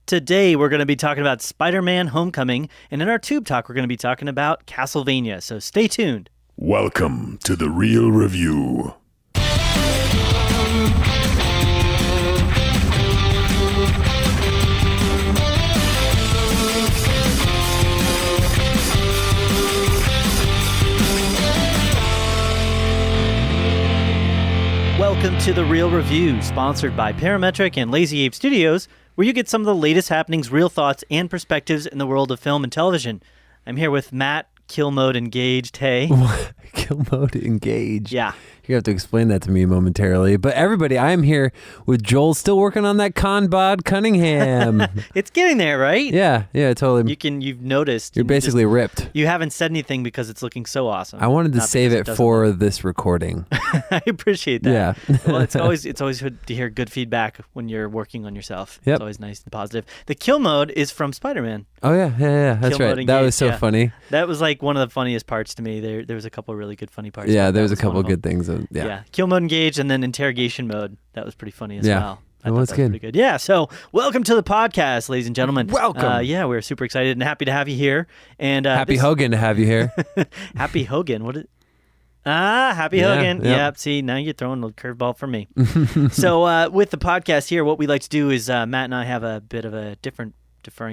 Today, we're going to be talking about Spider-Man Homecoming, and in our Tube Talk, we're going to be talking about Castlevania, so stay tuned. Welcome to The Real Review. Welcome to The Real Review, sponsored by Parametric and Lazy Ape Studios, where you get some of the latest happenings, real thoughts, and perspectives in the world of film and television. I'm here with Matt, Kill Mode Engaged. Hey. Kill Mode Engaged. Yeah. You have to explain that to me momentarily. But everybody, I'm here with Joel, still working on that Conbod Cunningham. It's getting there, right? Yeah, totally. You've noticed. You're basically ripped. You haven't said anything because it's looking so awesome. I wanted to save it for this recording. I appreciate that. Yeah. Well, it's always good to hear good feedback when you're working on yourself. Yep. It's always nice and positive. The Kill Mode is from Spider-Man. Oh, yeah. That's Kill right. Mode That was Engaged, so funny. That was like one of the funniest parts to me. There was a couple of really good funny parts. Yeah, there was a one couple of them. good things. Yeah. Kill Mode Engaged and then Interrogation Mode. That was pretty funny as Yeah. well. That was good. Pretty good. Yeah. So welcome to the podcast, ladies and gentlemen. Welcome. Yeah, we're super excited and happy to have you here. And Happy Hogan to have you here. Happy Hogan. What is? Happy Yeah, Hogan. yeah. Yep. See, now you're throwing a curveball for me. So with the podcast here, what we like to do is Matt and I have a bit of a differing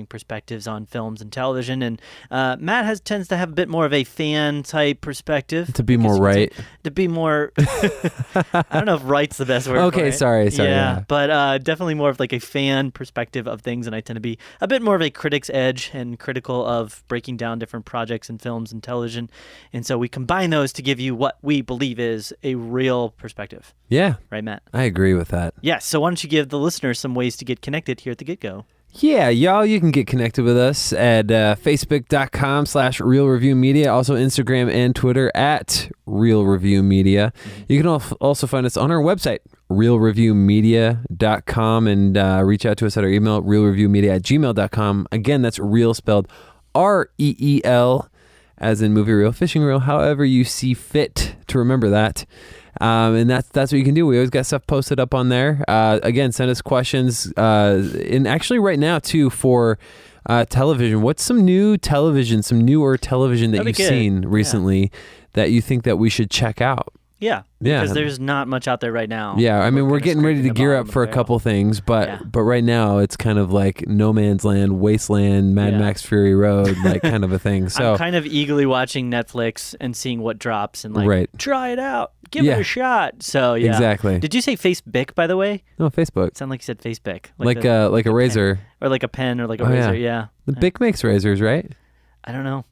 perspectives on films and television, and Matt tends to have a bit more of a fan type perspective. To be more right. To be more, I don't know if right's the best word. Okay, for it. sorry. Yeah, but definitely more of like a fan perspective of things, and I tend to be a bit more of a critic's edge and critical of breaking down different projects and films and television, and so we combine those to give you what we believe is a real perspective. Yeah. Right, Matt? I agree with that. Yes. So why don't you give the listeners some ways to get connected here at the get-go? Yeah, y'all, you can get connected with us at facebook.com/Real Review Media, also Instagram and Twitter at Real Review Media. You can also find us on our website, realreviewmedia.com, and reach out to us at our email, realreviewmedia@gmail.com. Again, that's real spelled REEL, as in movie reel, fishing reel, however you see fit to remember that. And that's what you can do. We always got stuff posted up on there. Again, send us questions. And actually right now, too, for television, what's some newer television that you've seen recently that you think that we should check out? Yeah, because there's not much out there right now. Yeah, I mean, we're getting ready to gear up for a couple things, but right now it's kind of like No Man's Land, Wasteland, Mad Max Fury Road, like kind of a thing. So I'm kind of eagerly watching Netflix and seeing what drops and like try it out, give it a shot. So yeah, exactly. Did you say Facebook, by the way? No, Facebook. It sounded like you said Facebook, like a razor, or like a pen, or like a razor. Yeah, the Bic makes razors, right? I don't know.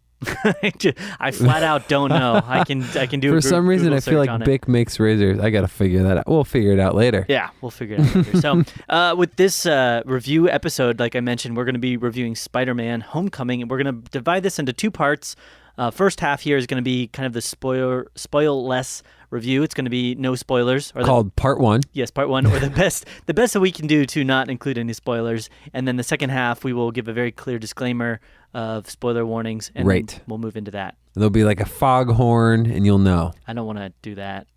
I flat out don't know. I can do. For some reason, I feel like Bic makes razors. I got to figure that out. We'll figure it out later. Yeah, we'll figure it out later. So, with this review episode, like I mentioned, we're going to be reviewing Spider-Man: Homecoming, and we're going to divide this into two parts. First half here is going to be kind of the spoil-less review. It's going to be no spoilers. Called Part 1. Yes, Part 1, or the best that we can do to not include any spoilers. And then the second half, we will give a very clear disclaimer of spoiler warnings, and we'll move into that. There'll be like a foghorn, and you'll know. I don't want to do that.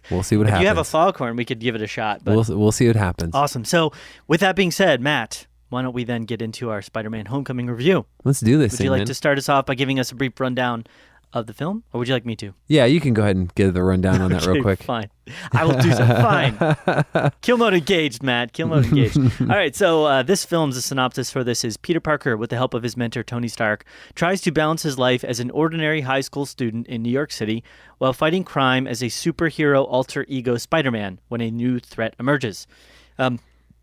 We'll see what happens. If you have a foghorn, we could give it a shot. But we'll see what happens. Awesome. So with that being said, Matt, why don't we then get into our Spider-Man Homecoming review? Let's do this. Would you like to start us off by giving us a brief rundown of the film, or would you like me to? Yeah, you can go ahead and give the rundown on that real quick. Fine. I will do so. Fine. Kill Mode Engaged, Matt. Kill Mode Engaged. All right, so this film's synopsis for this is Peter Parker, with the help of his mentor Tony Stark, tries to balance his life as an ordinary high school student in New York City while fighting crime as a superhero alter ego Spider-Man when a new threat emerges.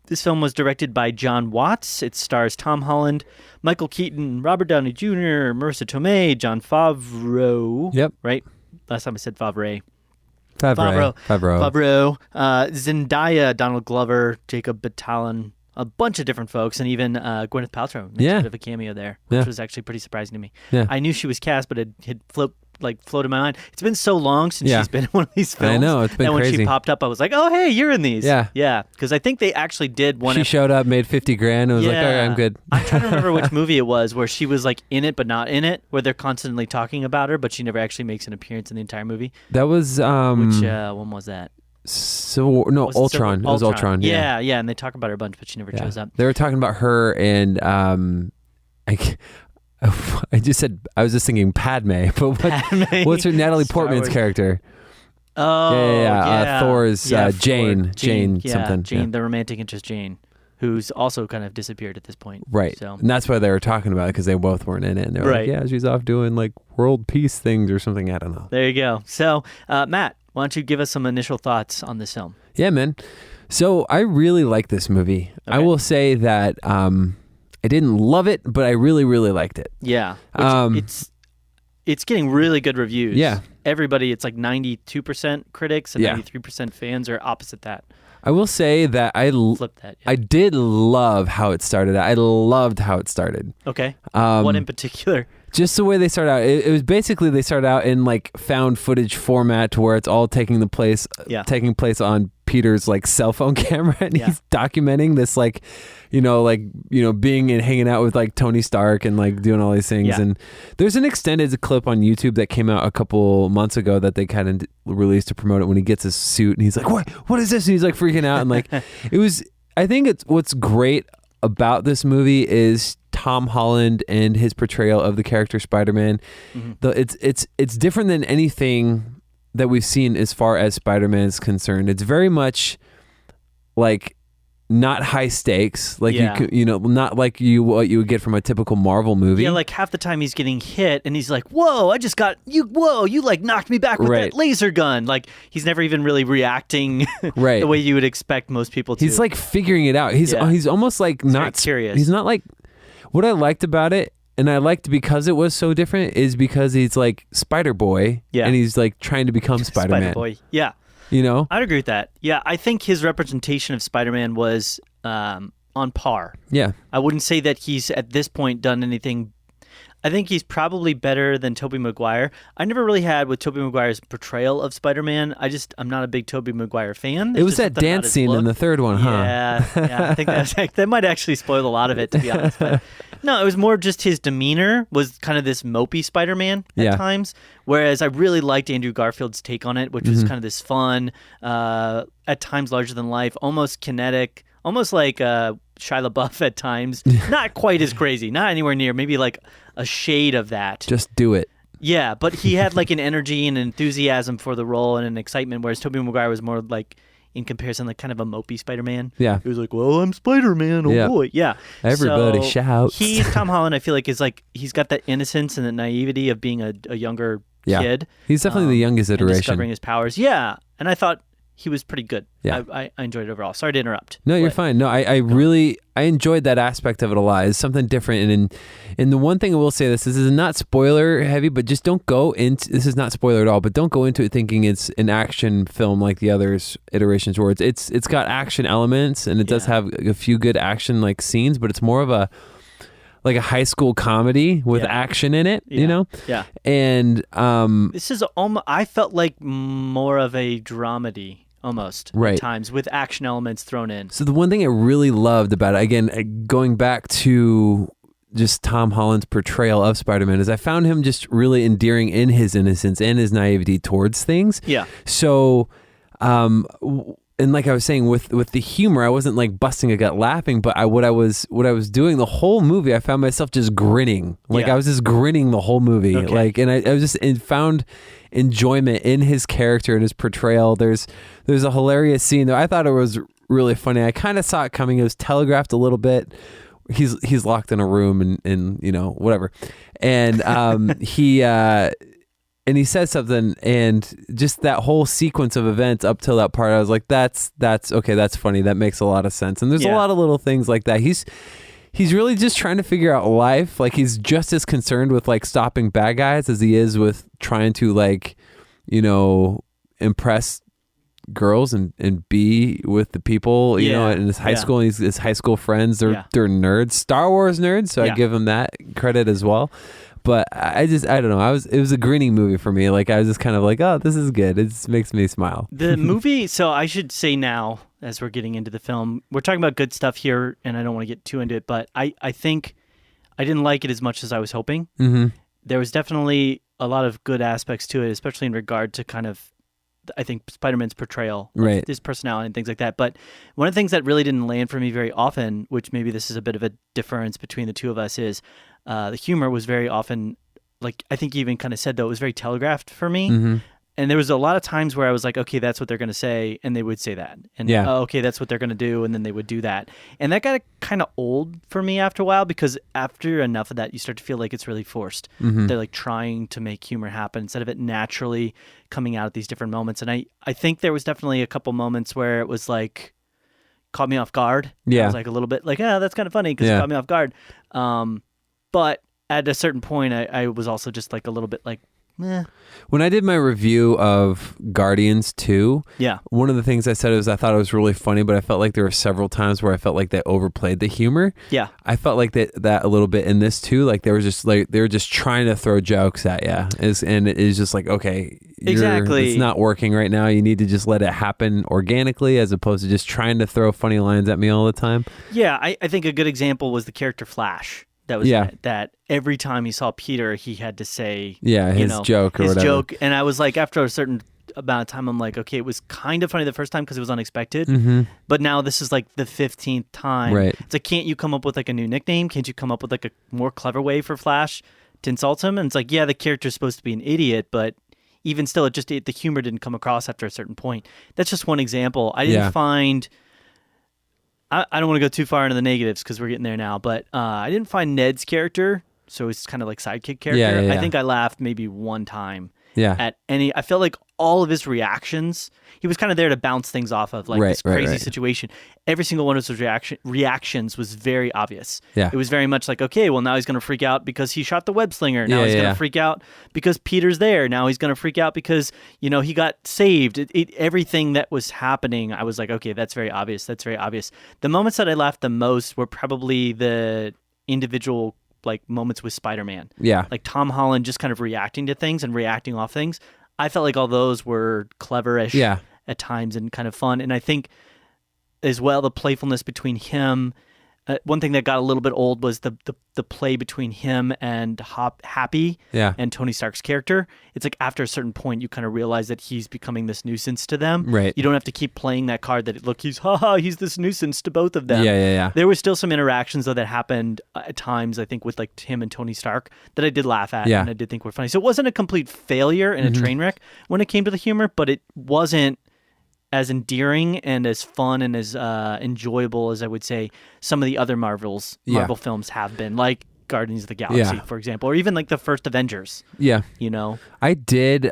This film was directed by John Watts. It stars Tom Holland, Michael Keaton, Robert Downey Jr., Marissa Tomei, Jon Favreau. Yep. Right? Last time I said Favreau. Favreau. Zendaya, Donald Glover, Jacob Batalon, a bunch of different folks, and even Gwyneth Paltrow makes a bit of a cameo there, which was actually pretty surprising to me. Yeah. I knew she was cast, but it had floated my mind. It's been so long since she's been in one of these films. I know, it's been crazy. And when she popped up, I was like, oh, hey, you're in these. Yeah. Because I think they actually did one. She showed up, made $50,000, and was like, all right, I'm good. I'm trying to remember which movie it was where she was like in it but not in it, where they're constantly talking about her, but she never actually makes an appearance in the entire movie. That was... which one was that? Was it Ultron. It was Ultron. Yeah, and they talk about her a bunch, but she never shows up. They were talking about her and I just said I was just thinking Padme, but what's her Natalie Star Portman's Wars. character? Oh, yeah. Thor's Jane something. Jane, the romantic interest Jane, who's also kind of disappeared at this point. Right. So And that's why they were talking about it, because they both weren't in it. And they were Right. like, yeah, she's off doing like world peace things or something. I don't know. there you go. So Matt, why don't you give us some initial thoughts on this film? Yeah, man. So I really like this movie. I Okay. will say that I didn't love it, but I really, really liked it. Yeah, it's getting really good reviews. Yeah. Everybody, it's like 92% critics and Yeah. 93% fans are opposite that. I will say that Flip that. Yeah. I did love how it started. I loved how it started. Okay. What in particular? Just the way they started out. It was basically they started out in like found footage format to where it's all taking place on Peter's like cell phone camera, and he's documenting this being and hanging out with like Tony Stark and like doing all these things. Yeah. And there's an extended clip on YouTube that came out a couple months ago that they kind of released to promote it when he gets his suit and he's like, what is this? And he's like freaking out and like I think it's what's great about this movie is Tom Holland and his portrayal of the character Spider-Man. Mm-hmm. It's different than anything that we've seen as far as Spider-Man is concerned. It's very much like not high stakes, like not like what you would get from a typical Marvel movie. Yeah, like half the time he's getting hit and he's like, "Whoa, I just got you! Whoa, you like knocked me back with that laser gun!" Like he's never even really reacting the way you would expect most people to. He's like figuring it out. He's almost like not curious. He's not like what I liked about it. And I liked because it was so different is because he's like Spider Boy, and he's like trying to become Spider-Man. Spider Boy, yeah. You know? I'd agree with that. Yeah, I think his representation of Spider-Man was on par. Yeah. I wouldn't say that he's at this point done anything. I think he's probably better than Tobey Maguire. I never really had with Tobey Maguire's portrayal of Spider-Man. I'm not a big Tobey Maguire fan. It was that dance scene in the third one, huh? Yeah. I think that might actually spoil a lot of it, to be honest. But no, it was more just his demeanor was kind of this mopey Spider-Man at times, whereas I really liked Andrew Garfield's take on it, which was kind of this fun, at times larger than life, almost kinetic, almost like Shia LaBeouf at times. Not quite as crazy, not anywhere near, maybe like a shade of that. Just do it. Yeah, but he had like an energy and an enthusiasm for the role and an excitement, whereas Tobey Maguire was more like, in comparison, like kind of a mopey Spider-Man. Yeah. He was like, well, I'm Spider-Man, boy. Yeah. Everybody shouts. Tom Holland, I feel like, is like, he's got that innocence and the naivety of being a younger kid. He's definitely the youngest and iteration. discovering his powers. Yeah. And I thought he was pretty good. Yeah. I enjoyed it overall. Sorry to interrupt. No, you're fine. No, I really enjoyed that aspect of it a lot. It's something different. And the one thing I will say this is not spoiler heavy, but just don't go into this is not spoiler at all, but don't go into it thinking it's an action film like the others iterations where it's got action elements and it does have a few good action like scenes, but it's more of a like a high school comedy with action in it, you know? Yeah. And this is almost, I felt like more of a dramedy. Almost at times with action elements thrown in. So the one thing I really loved about it, again, going back to just Tom Holland's portrayal of Spider-Man, is I found him just really endearing in his innocence and his naivety towards things. Yeah. So, and like I was saying, with the humor, I wasn't like busting a gut laughing, but what I was doing the whole movie, I found myself just grinning. Like I was just grinning the whole movie. Okay. Like, and I was just found enjoyment in his character and his portrayal. There's a hilarious scene there. I thought it was really funny. I kind of saw it coming. It was telegraphed a little bit. He's locked in a room and you know, whatever. And he says something, and just that whole sequence of events up till that part, I was like, that's okay, that's funny. That makes a lot of sense. And there's a lot of little things like that. He's really just trying to figure out life. Like he's just as concerned with like stopping bad guys as he is with trying to like, you know, impress girls and be with the people, you know, in his high school. And his high school friends, they're nerds, Star Wars nerds. So I give him that credit as well. But I don't know. It was a grinning movie for me. Like I was just kind of like, oh, this is good. It makes me smile. The movie. So I should say now, as we're getting into the film, we're talking about good stuff here, and I don't want to get too into it. But I think I didn't like it as much as I was hoping. Mm-hmm. There was definitely a lot of good aspects to it, especially in regard to kind of I think, Spider-Man's portrayal Right. of his personality and things like that. But one of the things that really didn't land for me very often, which maybe this is a bit of a difference between the two of us, is the humor was very often, like, I think you even kind of said, though, it was very telegraphed for me. Mm-hmm. And there was a lot of times where I was like, okay, that's what they're going to say, and they would say that. And, Yeah. oh, okay, that's what they're going to do, and then they would do that. And that got kind of old for me after a while, because after enough of that, you start to feel like it's really forced. Mm-hmm. They're like trying to make humor happen instead of it naturally coming out at these different moments. And I think there was definitely a couple moments where it was like, caught me off guard. Yeah. I was like a little bit like, that's kind of funny because Yeah. it caught me off guard. But at a certain point, I was also just like a little bit like, meh. When I did my review of Guardians 2, Yeah. one of the things I said was I thought it was really funny, but I felt like there were several times where I felt like they overplayed the humor. Yeah. I felt like that a little bit in this too. Like they were just trying to throw jokes at you, and it is just like, okay, Exactly. it's not working right now. You need to just let it happen organically, as opposed to just trying to throw funny lines at me all the time. Yeah. I think a good example was the character Flash. That was Yeah. that every time he saw Peter, he had to say, Yeah, you his know, joke or his whatever. joke. And I was like, after a certain amount of time, I'm like, okay, it was kind of funny the first time because it was unexpected. Mm-hmm. But now this is like the 15th time. Right. It's like, can't you come up with like a new nickname? Can't you come up with like a more clever way for Flash to insult him? And it's like, yeah, the character's supposed to be an idiot, but even still, the humor didn't come across after a certain point. That's just one example. I didn't Yeah. find. I don't want to go too far into the negatives because we're getting there now, but I didn't find Ned's character, so he's kind of like sidekick character. Yeah. I think I laughed maybe one time Yeah. at any. I felt like all of his reactions, he was kind of there to bounce things off of, like Right, this crazy right. situation. Every single one of his reactions was very obvious. Yeah. It was very much like, okay, well, now he's going to freak out because he shot the web slinger. Now Yeah, he's going to yeah. freak out because Peter's there. Now he's going to freak out because, he got saved. Everything that was happening, I was like, okay, that's very obvious. That's very obvious. The moments that I laughed the most were probably the individual like moments with Spider-Man. Yeah. Like Tom Holland just kind of reacting to things and reacting off things. I felt like all those were cleverish Yeah. at times and kind of fun. And I think as well, the playfulness between him. One thing that got a little bit old was the play between him and Happy Yeah. and Tony Stark's character. It's like after a certain point, you kind of realize that he's becoming this nuisance to them. Right. You don't have to keep playing that card that, look, he's this nuisance to both of them. Yeah. There was still some interactions, though, that happened at times, I think, with like him and Tony Stark that I did laugh at Yeah. and I did think were funny. So it wasn't a complete failure and a train wreck when it came to the humor, but it wasn't as endearing and as fun and as enjoyable as I would say some of the other Marvel films have been, like Guardians of the Galaxy, Yeah. for example, or even like the first Avengers. Yeah. I did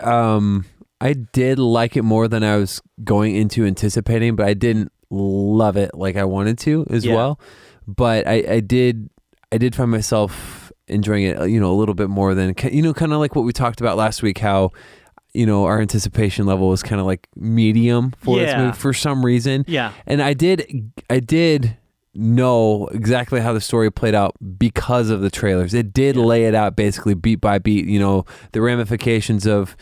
like it more than I was going into anticipating, but I didn't love it like I wanted to as Yeah. well. But I did find myself enjoying it, a little bit more than, kind of like what we talked about last week, how our anticipation level was kind of like medium for this Yeah. movie for some reason. Yeah. And I did know exactly how the story played out because of the trailers. It did lay it out basically beat by beat, the ramifications of,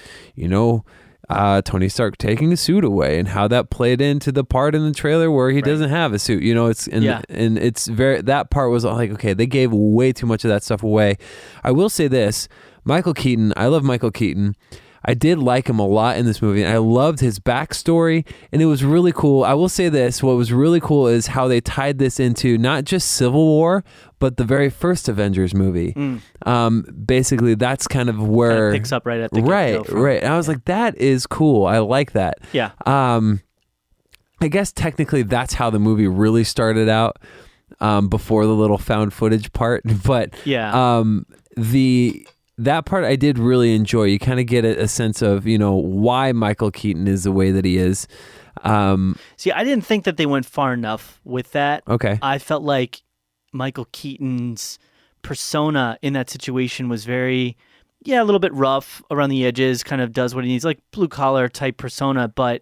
Tony Stark taking a suit away and how that played into the part in the trailer where he doesn't have a suit. And it's that part was like, okay, they gave way too much of that stuff away. I will say this, Michael Keaton, I love Michael Keaton. I did like him a lot in this movie, and I loved his backstory, and it was really cool. I will say this, what was really cool is how they tied this into not just Civil War, but the very first Avengers movie. Basically, that's kind of where... Kinda picks up right at the Right. get-go And I was like, that is cool. I like that. Yeah. I guess technically that's how the movie really started out, before the little found footage part. But Yeah. that part I did really enjoy. You kind of get a sense of, why Michael Keaton is the way that he is. See, I didn't think that they went far enough with that. Okay. I felt like Michael Keaton's persona in that situation was very, a little bit rough around the edges, kind of does what he needs, like blue collar type persona, but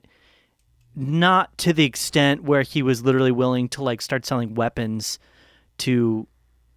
not to the extent where he was literally willing to like start selling weapons to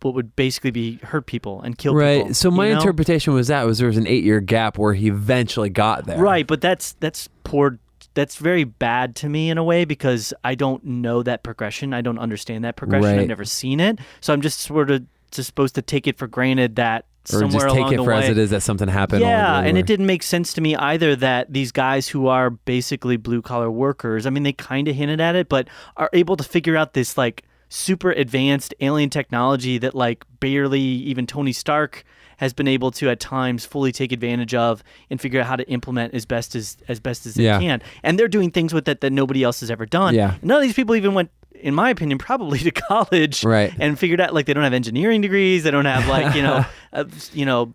what would basically be hurt people and kill people. Right. So my interpretation was there was an 8-year gap where he eventually got there. Right, but that's poor. That's very bad to me in a way because I don't know that progression. I don't understand that progression. Right. I've never seen it. So I'm just sort of just supposed to take it for granted that Or somewhere just take along it the for way. as it is that something happened. along Yeah, the way and where- it didn't make sense to me either that these guys who are basically blue collar workers, I mean, they kind of hinted at it, but are able to figure out this like super advanced alien technology that like barely even Tony Stark has been able to at times fully take advantage of and figure out how to implement as best as they Yeah. can. And they're doing things with it that nobody else has ever done. Yeah. None of these people even went, in my opinion, probably to college, Right. and figured out like they don't have engineering degrees, they don't have like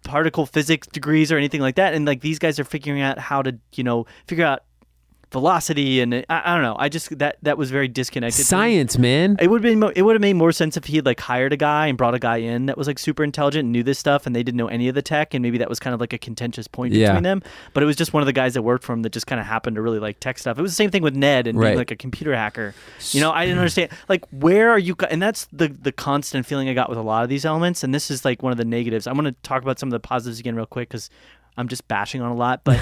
particle physics degrees or anything like that, and like these guys are figuring out how to figure out velocity, and I don't know. I just that was very disconnected. to me. Science, man. It would have made more sense if he had like hired a guy and brought a guy in that was like super intelligent and knew this stuff, and they didn't know any of the tech, and maybe that was kind of like a contentious point Yeah. between them. But it was just one of the guys that worked for him that just kind of happened to really like tech stuff. It was the same thing with Ned and being Right. like a computer hacker. I didn't understand like where are you? And that's the constant feeling I got with a lot of these elements. And this is like one of the negatives. I'm going to talk about some of the positives again real quick because I'm just bashing on a lot, but.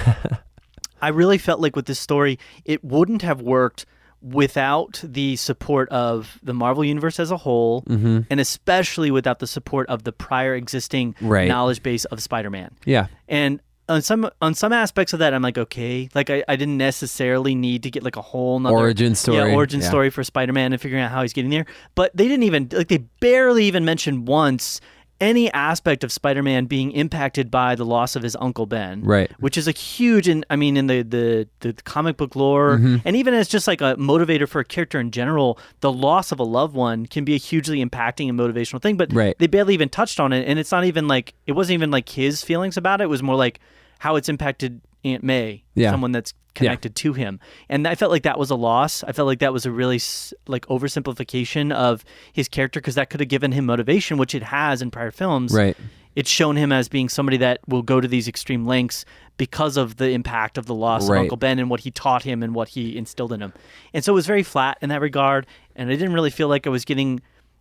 I really felt like with this story, it wouldn't have worked without the support of the Marvel Universe as a whole, and especially without the support of the prior existing Right. knowledge base of Spider-Man. Yeah. And on some aspects of that, I'm like, okay, like I didn't necessarily need to get like a whole nother Origin story. origin Yeah. story for Spider-Man and figuring out how he's getting there. But they didn't even they barely even mentioned once any aspect of Spider-Man being impacted by the loss of his Uncle Ben, Right. Which is a huge, in the comic book lore, and even as just like a motivator for a character in general, the loss of a loved one can be a hugely impacting and motivational thing. But Right. they barely even touched on it, and it's not even like it wasn't even like his feelings about it. It was more like how it's impacted Aunt May, Yeah. someone that's connected to him, and I felt like that was a loss. I felt like that was a really like oversimplification of his character because that could have given him motivation, which it has in prior films. Right. It's shown him as being somebody that will go to these extreme lengths because of the impact of the loss Right. of Uncle Ben and what he taught him and what he instilled in him. And so it was very flat in that regard, and I didn't really feel like I was getting.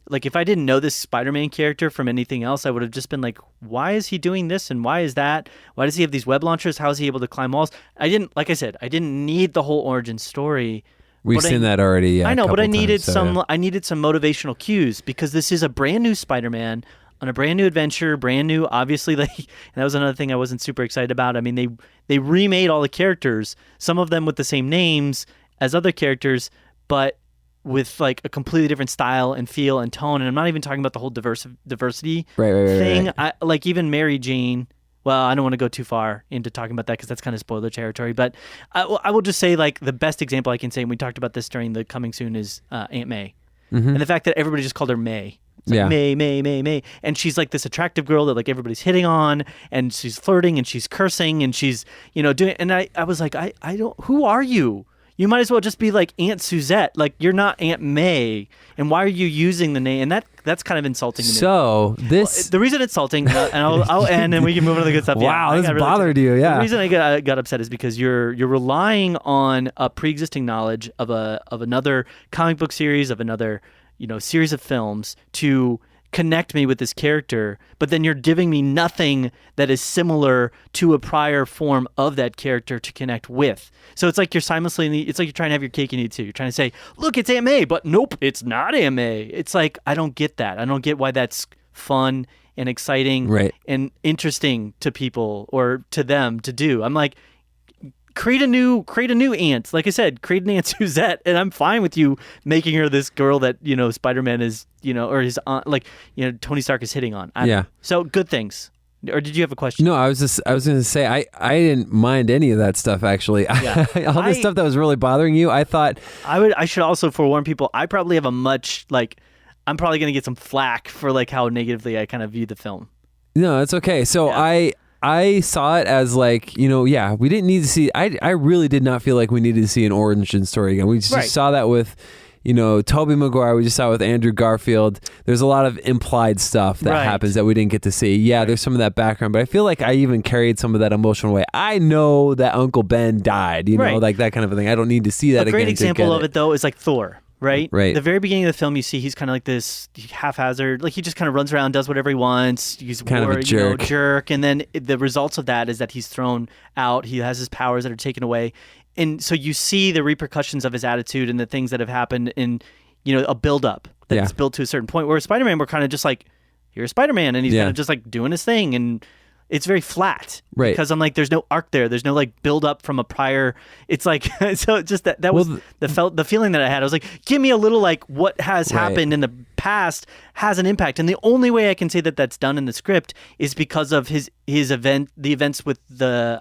Like, if I didn't know this Spider-Man character from anything else, I would have just been like, why is he doing this and why is that? Why does he have these web launchers? How is he able to climb walls? Like I said, I didn't need the whole origin story. We've but seen that already. Yeah, I know, but I couple needed times, so, yeah. I needed some motivational cues because this is a brand new Spider-Man on a brand new adventure, brand new, obviously, like, and that was another thing I wasn't super excited about. I mean, they remade all the characters, some of them with the same names as other characters, but with like a completely different style and feel and tone. And I'm not even talking about the whole diversity Right. thing. Like even Mary Jane. Well, I don't want to go too far into talking about that because that's kind of spoiler territory. But I will just say like the best example I can say, and we talked about this during the Coming Soon, is Aunt May. And the fact that everybody just called her May. It's like Yeah. May. And she's like this attractive girl that like everybody's hitting on, and she's flirting and she's cursing and she's, doing, and I was like, I don't, who are you? You might as well just be like Aunt Suzette. Like, you're not Aunt May. And why are you using the name? And that's kind of insulting to me. So this. The reason it's insulting, and I'll end, and we can move on to the good stuff. Wow, I this got really bothered you, yeah. The reason I got upset is because you're relying on a pre-existing knowledge of another comic book series, of another series of films to connect me with this character, but then you're giving me nothing that is similar to a prior form of that character to connect with. So it's like you're it's like you're trying to have your cake and eat it too. You're trying to say, look, it's Aunt May, but nope, it's not Aunt May. It's like, I don't get that. I don't get why that's fun and exciting Right. and interesting to people or to them to do. I'm like, create a new aunt. Like I said, create an Aunt Suzette, and I'm fine with you making her this girl that Spider-Man is or his aunt, Tony Stark is hitting on. Yeah. So good things. Or did you have a question? No, I was going to say I didn't mind any of that stuff actually. Yeah. All the stuff that was really bothering you, I thought I should also forewarn people. I probably have I'm probably going to get some flack for like how negatively I kind of view the film. no, it's okay. So Yeah. I saw it as like, we didn't need to see. I really did not feel like we needed to see an origin story again. We just Right. saw that with. Tobey Maguire, we just saw with Andrew Garfield. There's a lot of implied stuff that Right. happens that we didn't get to see. Yeah, there's some of that background, but I feel like I even carried some of that emotional weight. I know that Uncle Ben died, Right. like that kind of a thing. I don't need to see that A again. great example of it though is like Thor. Right? Right. The very beginning of the film, you see he's kind of like this haphazard, like he just kind of runs around, does whatever he wants. He's Kind of a jerk. jerk. And then the results of that is that he's thrown out. He has his powers that are taken away. And so you see the repercussions of his attitude and the things that have happened in, a buildup that's Yeah. built to a certain point. Where Spider-Man, we're kind of just like, here's Spider-Man, and he's Yeah. kind of just like doing his thing, and it's very flat. Right. Because I'm like, there's no arc there. There's no like build up from a prior. It's like so just that was the feeling that I had. I was like, give me a little like what has Right. happened in the past has an impact, and the only way I can say that that's done in the script is because of the events with the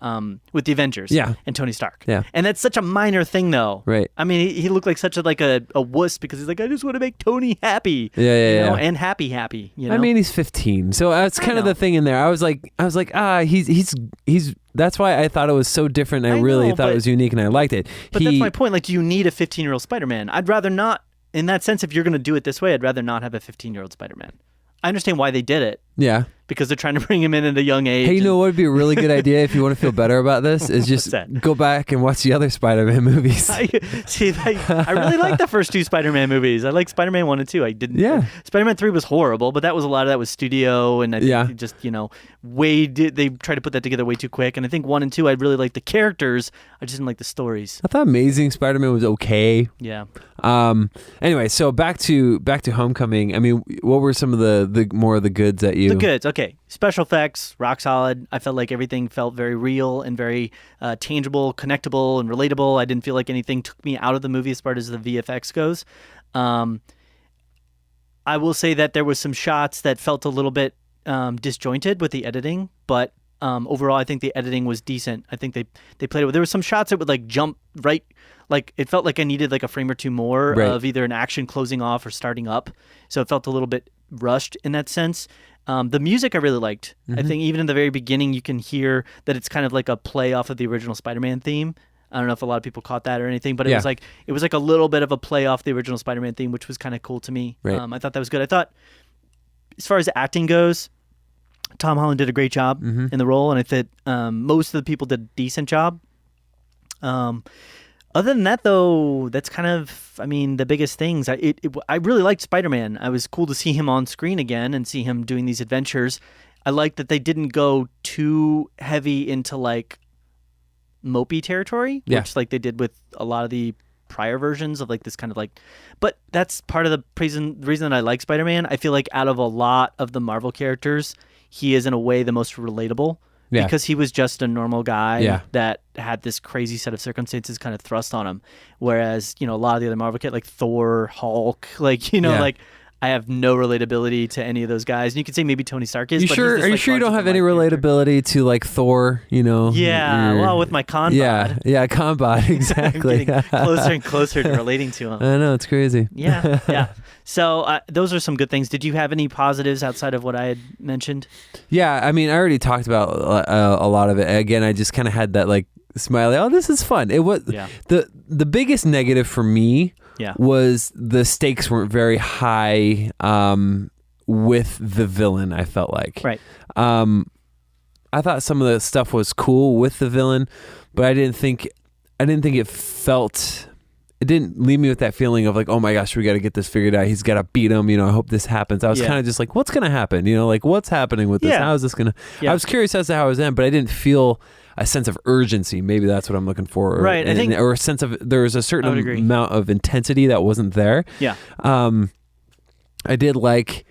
Avengers, Yeah. and Tony Stark, Yeah. and that's such a minor thing though, Right. I mean, he looked like such a wuss because he's like, I just want to make Tony happy, Yeah, yeah, you know, yeah. and happy, you know. I mean, he's 15, so that's kind of know. the thing in there. I was like, he's. That's why I thought it was so different. I I really know, thought but- it was unique, and I liked it. But that's my point. Like, do you need a 15-year-old Spider-Man? I'd rather not. In that sense, if you're going to do it this way, I'd rather not have a 15-year-old Spider-Man. I understand why they did it, Yeah. because they're trying to bring him in at a young age. Hey, you and- know what would be a really good idea if you want to feel better about this? Is just that? go back and watch the other Spider-Man movies. I really like the first two Spider-Man movies. I like Spider-Man 1 and 2. I didn't. Yeah. Spider-Man 3 was horrible, but that was a lot of that was studio, and I think Yeah. it just they tried to put that together way too quick. And I think 1 and 2, I really liked the characters. I just didn't like the stories. I thought Amazing Spider-Man was okay. Yeah. Anyway, so back to Homecoming. I mean, what were some of the more of the goods that you? The goods, okay. Special effects, rock solid. I felt like everything felt very real and very tangible, connectable, and relatable. I didn't feel like anything took me out of the movie as far as the VFX goes. I will say that there was some shots that felt a little bit disjointed with the editing, but overall, I think the editing was decent. I think they played it. There were some shots that would like jump right, like it felt like I needed like a frame or two more Right. of either an action closing off or starting up. So it felt a little bit rushed in that sense. The music I really liked. I think even in the very beginning, you can hear that it's kind of like a play off of the original Spider-Man theme. I don't know if a lot of people caught that or anything, but it Yeah. was like a little bit of a play off the original Spider-Man theme, which was kind of cool to me. Right. I thought that was good. I thought, as far as acting goes, Tom Holland did a great job in the role, and I thought most of the people did a decent job. Other than that, though, that's kind of, I mean, the biggest things. I really liked Spider-Man. I was cool to see him on screen again and see him doing these adventures. I liked that they didn't go too heavy into like mopey territory, Yeah. which like they did with a lot of the prior versions of like this kind of like, but that's part of the reason that I like Spider-Man. I feel like out of a lot of the Marvel characters, he is in a way the most relatable. Yeah. Because he was just a normal guy Yeah. that had this crazy set of circumstances kind of thrust on him. Whereas, a lot of the other Marvel kids, like Thor, Hulk, like, Yeah. like I have no relatability to any of those guys. And you could say maybe Tony Stark is. You but sure? he's this, Are you like, sure you don't have any larger-than-life character. relatability to like Thor? Yeah, Your- well, with my con bod. Yeah, Combot, I'm exactly. getting closer and closer to relating to him. I know, it's crazy. Yeah. So those are some good things. Did you have any positives outside of what I had mentioned? Yeah, I mean, I already talked about a lot of it. Again, I just kind of had that like smiley. Oh, this is fun. It was Yeah. the biggest negative for me Yeah. was the stakes weren't very high with the villain. I felt like Right. I thought some of the stuff was cool with the villain, but I didn't think it felt. It didn't leave me with that feeling of like, oh my gosh, we got to get this figured out. He's got to beat him. I hope this happens. I was Yeah. kind of just like, what's going to happen? Like what's happening with this? Yeah. How is this going to? Yeah. I was curious as to how it was end, but I didn't feel a sense of urgency. Maybe that's what I'm looking for. Right, I think- or a sense of there was a I would certain agree. amount of intensity that wasn't there. Yeah. I did like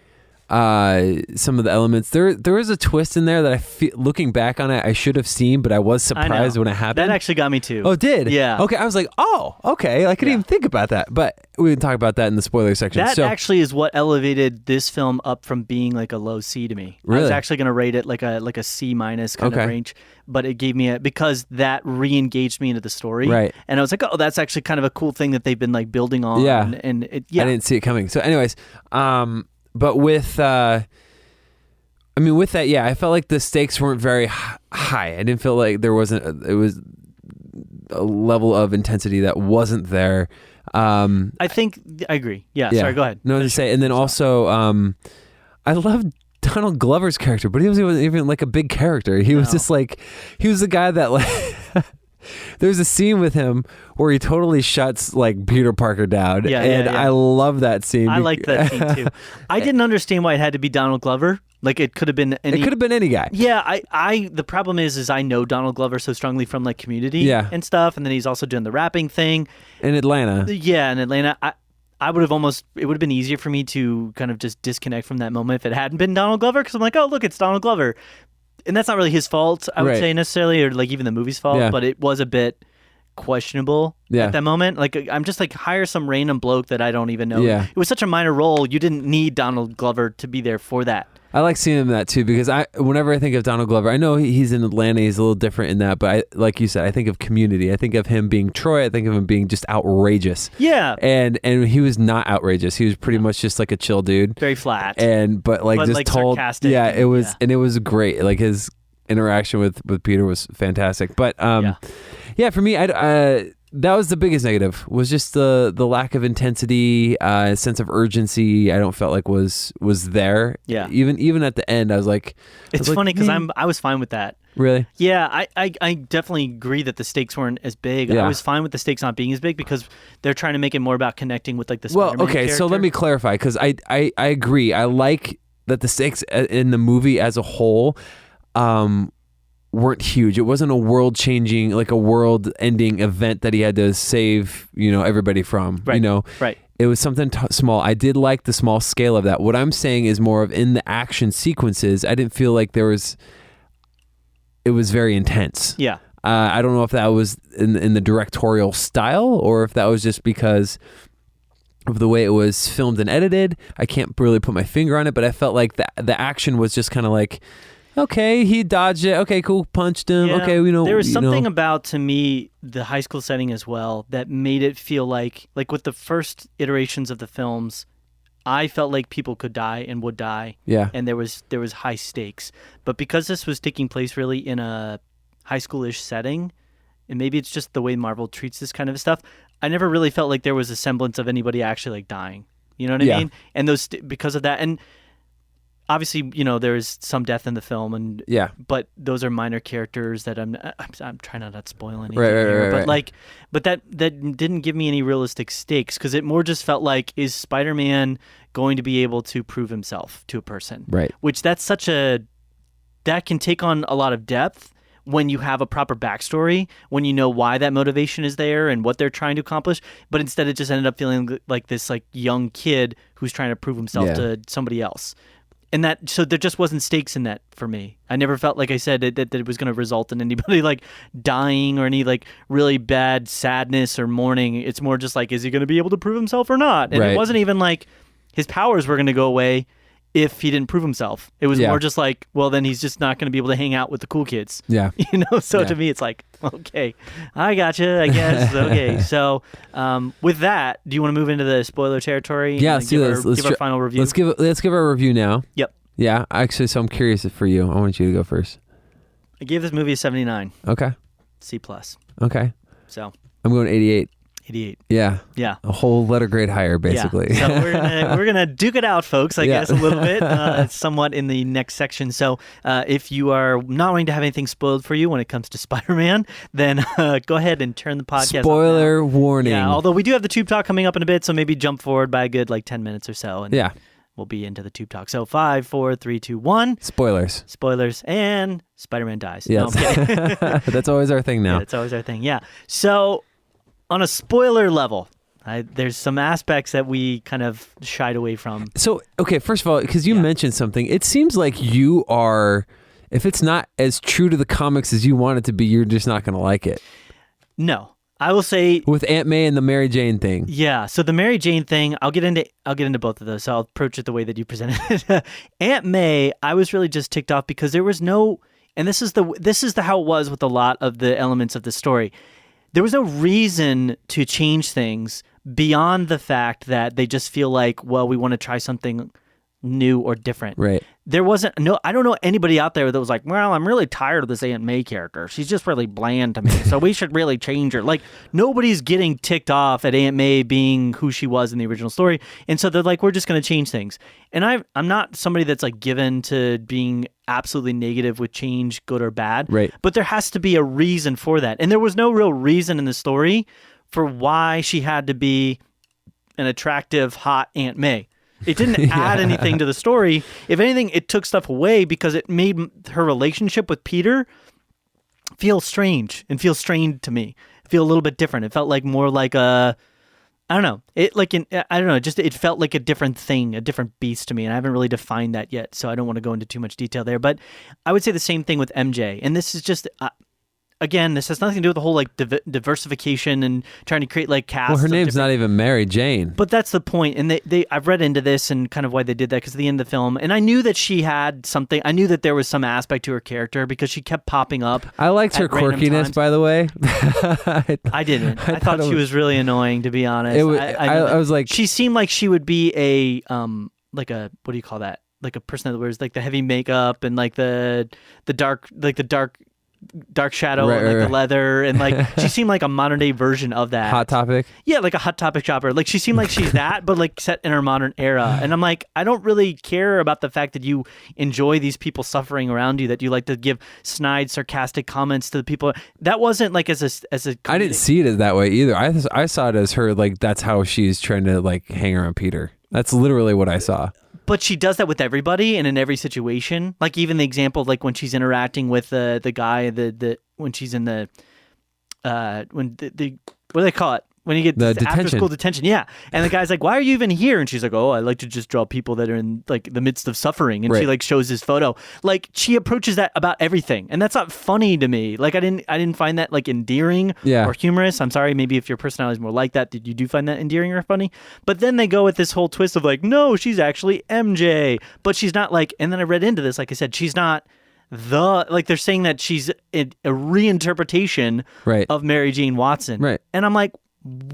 some of the elements. There was a twist in there that I feel, looking back on it, I should have seen, but I was I know. surprised when it happened. That actually got me too. Oh, it did? Yeah. Okay, I was like, oh, okay. I couldn't Yeah. even think about that. But we can talk about that in the spoiler section. That so, actually is what elevated this film up from being like a low C to me. I was Really? actually going to rate it like a C minus kind Okay. of range, but it gave me because that re-engaged me into the story. Right. And I was like, oh, that's actually kind of a cool thing that they've been like building on. Yeah. And it, I didn't see it coming. So, anyways, but with with that, yeah, I felt like the stakes weren't very high. I didn't feel like it was a level of intensity that wasn't there. I think I agree. Yeah. Sorry, go ahead. No, to say, and then also, I loved Donald Glover's character, but he wasn't even like a big character. He was No. just like, he was the guy that like. There's a scene with him where he totally shuts like Peter Parker down, Yeah, and yeah. I love that scene. I liked that scene too. I didn't understand why it had to be Donald Glover. Like it could have been any. It could have been any guy. Yeah, I the problem is I know Donald Glover so strongly from like Community Yeah. and stuff, and then he's also doing the rapping thing. In Atlanta. Yeah, in Atlanta. I would have it would have been easier for me to kind of just disconnect from that moment if it hadn't been Donald Glover, because I'm like, oh, look, it's Donald Glover. And that's not really his fault, I would Right. say necessarily, or like even the movie's fault, Yeah. but it was a bit questionable Yeah. at that moment. Like, I'm just like, hire some random bloke that I don't even know. Yeah. It was such a minor role. You didn't need Donald Glover to be there for that. I like seeing him in that too, because whenever I think of Donald Glover, I know he's in Atlanta, he's a little different in that, but like you said, I think of Community. I think of him being Troy. I think of him being just outrageous. Yeah. And he was not outrageous. He was pretty much just like a chill dude. Very flat. But like But, just like, told, sarcastic yeah, and- it was, yeah. and it was great. Like his interaction with Peter was fantastic. But yeah, for me, that was the biggest negative, was just the lack of intensity, sense of urgency. I don't felt like was there. Yeah. Even at the end, I was like, It's funny because I was fine with that. really. Yeah, I definitely agree that the stakes weren't as big. Yeah. I was fine with the stakes not being as big because they're trying to make it more about connecting with like the Well, Spider-Man okay, so character. let me clarify, because I agree. I like that the stakes in the movie as a whole weren't huge. It wasn't a world-changing, like a world-ending event that he had to save, everybody from. Right. Right. It was something small. I did like the small scale of that. What I'm saying is more of in the action sequences, I didn't feel like it was very intense. Yeah. I don't know if that was in the directorial style or if that was just because of the way it was filmed and edited. I can't really put my finger on it, but I felt like the action was just kind of like, okay, he dodged it. Okay, cool, punched him. Yeah. Okay, there was something about, to me, the high school setting as well that made it feel like with the first iterations of the films, I felt like people could die and would die. Yeah. And there was high stakes. But because this was taking place really in a high schoolish setting, and maybe it's just the way Marvel treats this kind of stuff, I never really felt like there was a semblance of anybody actually like dying. You know what I Yeah. mean? And because of that, and obviously, there is some death in the film, and Yeah. but those are minor characters that I'm trying not to spoil anything Right, here. right. But that didn't give me any realistic stakes, because it more just felt like, is Spider-Man going to be able to prove himself to a person? Right. Which that can take on a lot of depth when you have a proper backstory, when you know why that motivation is there and what they're trying to accomplish. But instead, it just ended up feeling like this young kid who's trying to prove himself Yeah. to somebody else. And so there just wasn't stakes in that for me. I never felt, like I said, that it was going to result in anybody dying or any really bad sadness or mourning. It's more just is he going to be able to prove himself or not? And Right. it wasn't even his powers were going to go away if he didn't prove himself. It was Yeah. more just well, then he's just not going to be able to hang out with the cool kids. Yeah. So Yeah. to me, it's okay, I gotcha, I guess. Okay. So with that, do you want to move into the spoiler territory? Yeah, and let's do this. give our final review. Let's give our review now. Yep. Yeah, actually, so I'm curious for you. I want you to go first. I gave this movie a 79, Okay. C+. Okay. So I'm going 88. 88. Yeah. Yeah. A whole letter grade higher, basically. Yeah. So we're gonna duke it out, folks. I Yeah. guess a little bit, somewhat in the next section. So if you are not wanting to have anything spoiled for you when it comes to Spider-Man, then go ahead and turn the podcast off Spoiler now. warning. Yeah. Although we do have the Tube Talk coming up in a bit, so maybe jump forward by a good 10 minutes or so, and Yeah. we'll be into the Tube Talk. So 5, 4, 3, 2, 1. Spoilers. Spoilers, and Spider-Man dies. Yes. No, I'm kidding. That's always our thing now. Yeah, it's always our thing. Yeah. So on a spoiler level, there's some aspects that we kind of shied away from. So, okay, first of all, because you Yeah. mentioned something, it seems like you are, if it's not as true to the comics as you want it to be, you're just not going to like it. No, I will say, With Aunt May and the Mary Jane thing. yeah. So the Mary Jane thing, I'll get into both of those. So I'll approach it the way that you presented it. Aunt May, I was really just ticked off because there was no, and this is how it was with a lot of the elements of the story. There was no reason to change things beyond the fact that they just feel like, well, we want to try something new or different. Right. There wasn't I don't know anybody out there that was like, well, I'm really tired of this Aunt May character. She's just really bland to me. So we should really change her. Nobody's getting ticked off at Aunt May being who she was in the original story. And so they're like, we're just going to change things. And I'm not somebody that's given to being absolutely negative with change, good or bad. Right. But there has to be a reason for that. And there was no real reason in the story for why she had to be an attractive, hot Aunt May. It didn't add anything to the story. If anything, it took stuff away because it made her relationship with Peter feel strange and feel strained to me. Feel a little bit different. It felt more like a I don't know. I don't know. Just it felt like a different thing, a different beast to me, and I haven't really defined that yet, so I don't want to go into too much detail there. But I would say the same thing with MJ, and this is just. Again, this has nothing to do with the whole like diversification and trying to create like casts. Well, her name's not even Mary Jane. But that's the point, and I've read into this and kind of why they did that because at the end of the film, and I knew that she had something. I knew that there was some aspect to her character because she kept popping up. I liked her quirkiness, by the way. I didn't. I thought she was really annoying, to be honest. I was like, she seemed like she would be a like a what do you call that? Like a person that wears like the heavy makeup and like the dark shadow and like the leather and like she seemed like a modern day version of that. Hot Topic? Yeah, like a Hot Topic shopper. Like she seemed like she's that, but like set in her modern era. And I'm like, I don't really care about the fact that you enjoy these people suffering around you, that you like to give snide, sarcastic comments to the people. That wasn't like as a I didn't see it as that way either. I saw it as her like that's how she's trying to like hang around Peter. That's literally what I saw. But she does that with everybody and in every situation. Like even the example, like when she's interacting with the guy, when she's in the when the what do they call it? When you get the after school detention, yeah. And the guy's like, "Why are you even here?" And she's like, "Oh, I like to just draw people that are in like the midst of suffering." And she like shows his photo. Like she approaches that about everything, and that's not funny to me. Like I didn't find that like endearing or humorous. I'm sorry, maybe if your personality is more like that, you do find that endearing or funny. But then they go with this whole twist of like, no, she's actually MJ, but she's not like. And then I read into this, like I said, she's not. Like they're saying that she's a reinterpretation of Mary Jane Watson, and I'm like,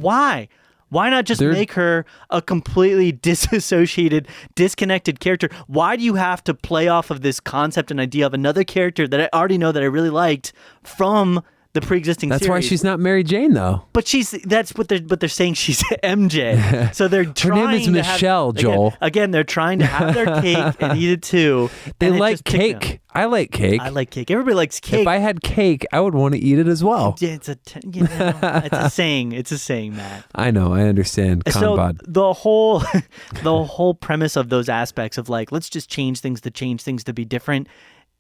why not just make her a completely disassociated, disconnected character? Why do you have to play off of this concept and idea of another character that I already know that I really liked from the pre-existing series? That's why she's not Mary Jane, though. But that's what they're saying. She's MJ. So they're trying. Her name is Michelle, Joel. Again, they're trying to have their cake and eat it too. They like cake. I like cake. I like cake. Everybody likes cake. If I had cake, I would want to eat it as well. Yeah, it's a saying. It's a saying, Matt. I know. I understand. So the whole premise of those aspects of like, let's just change things to be different.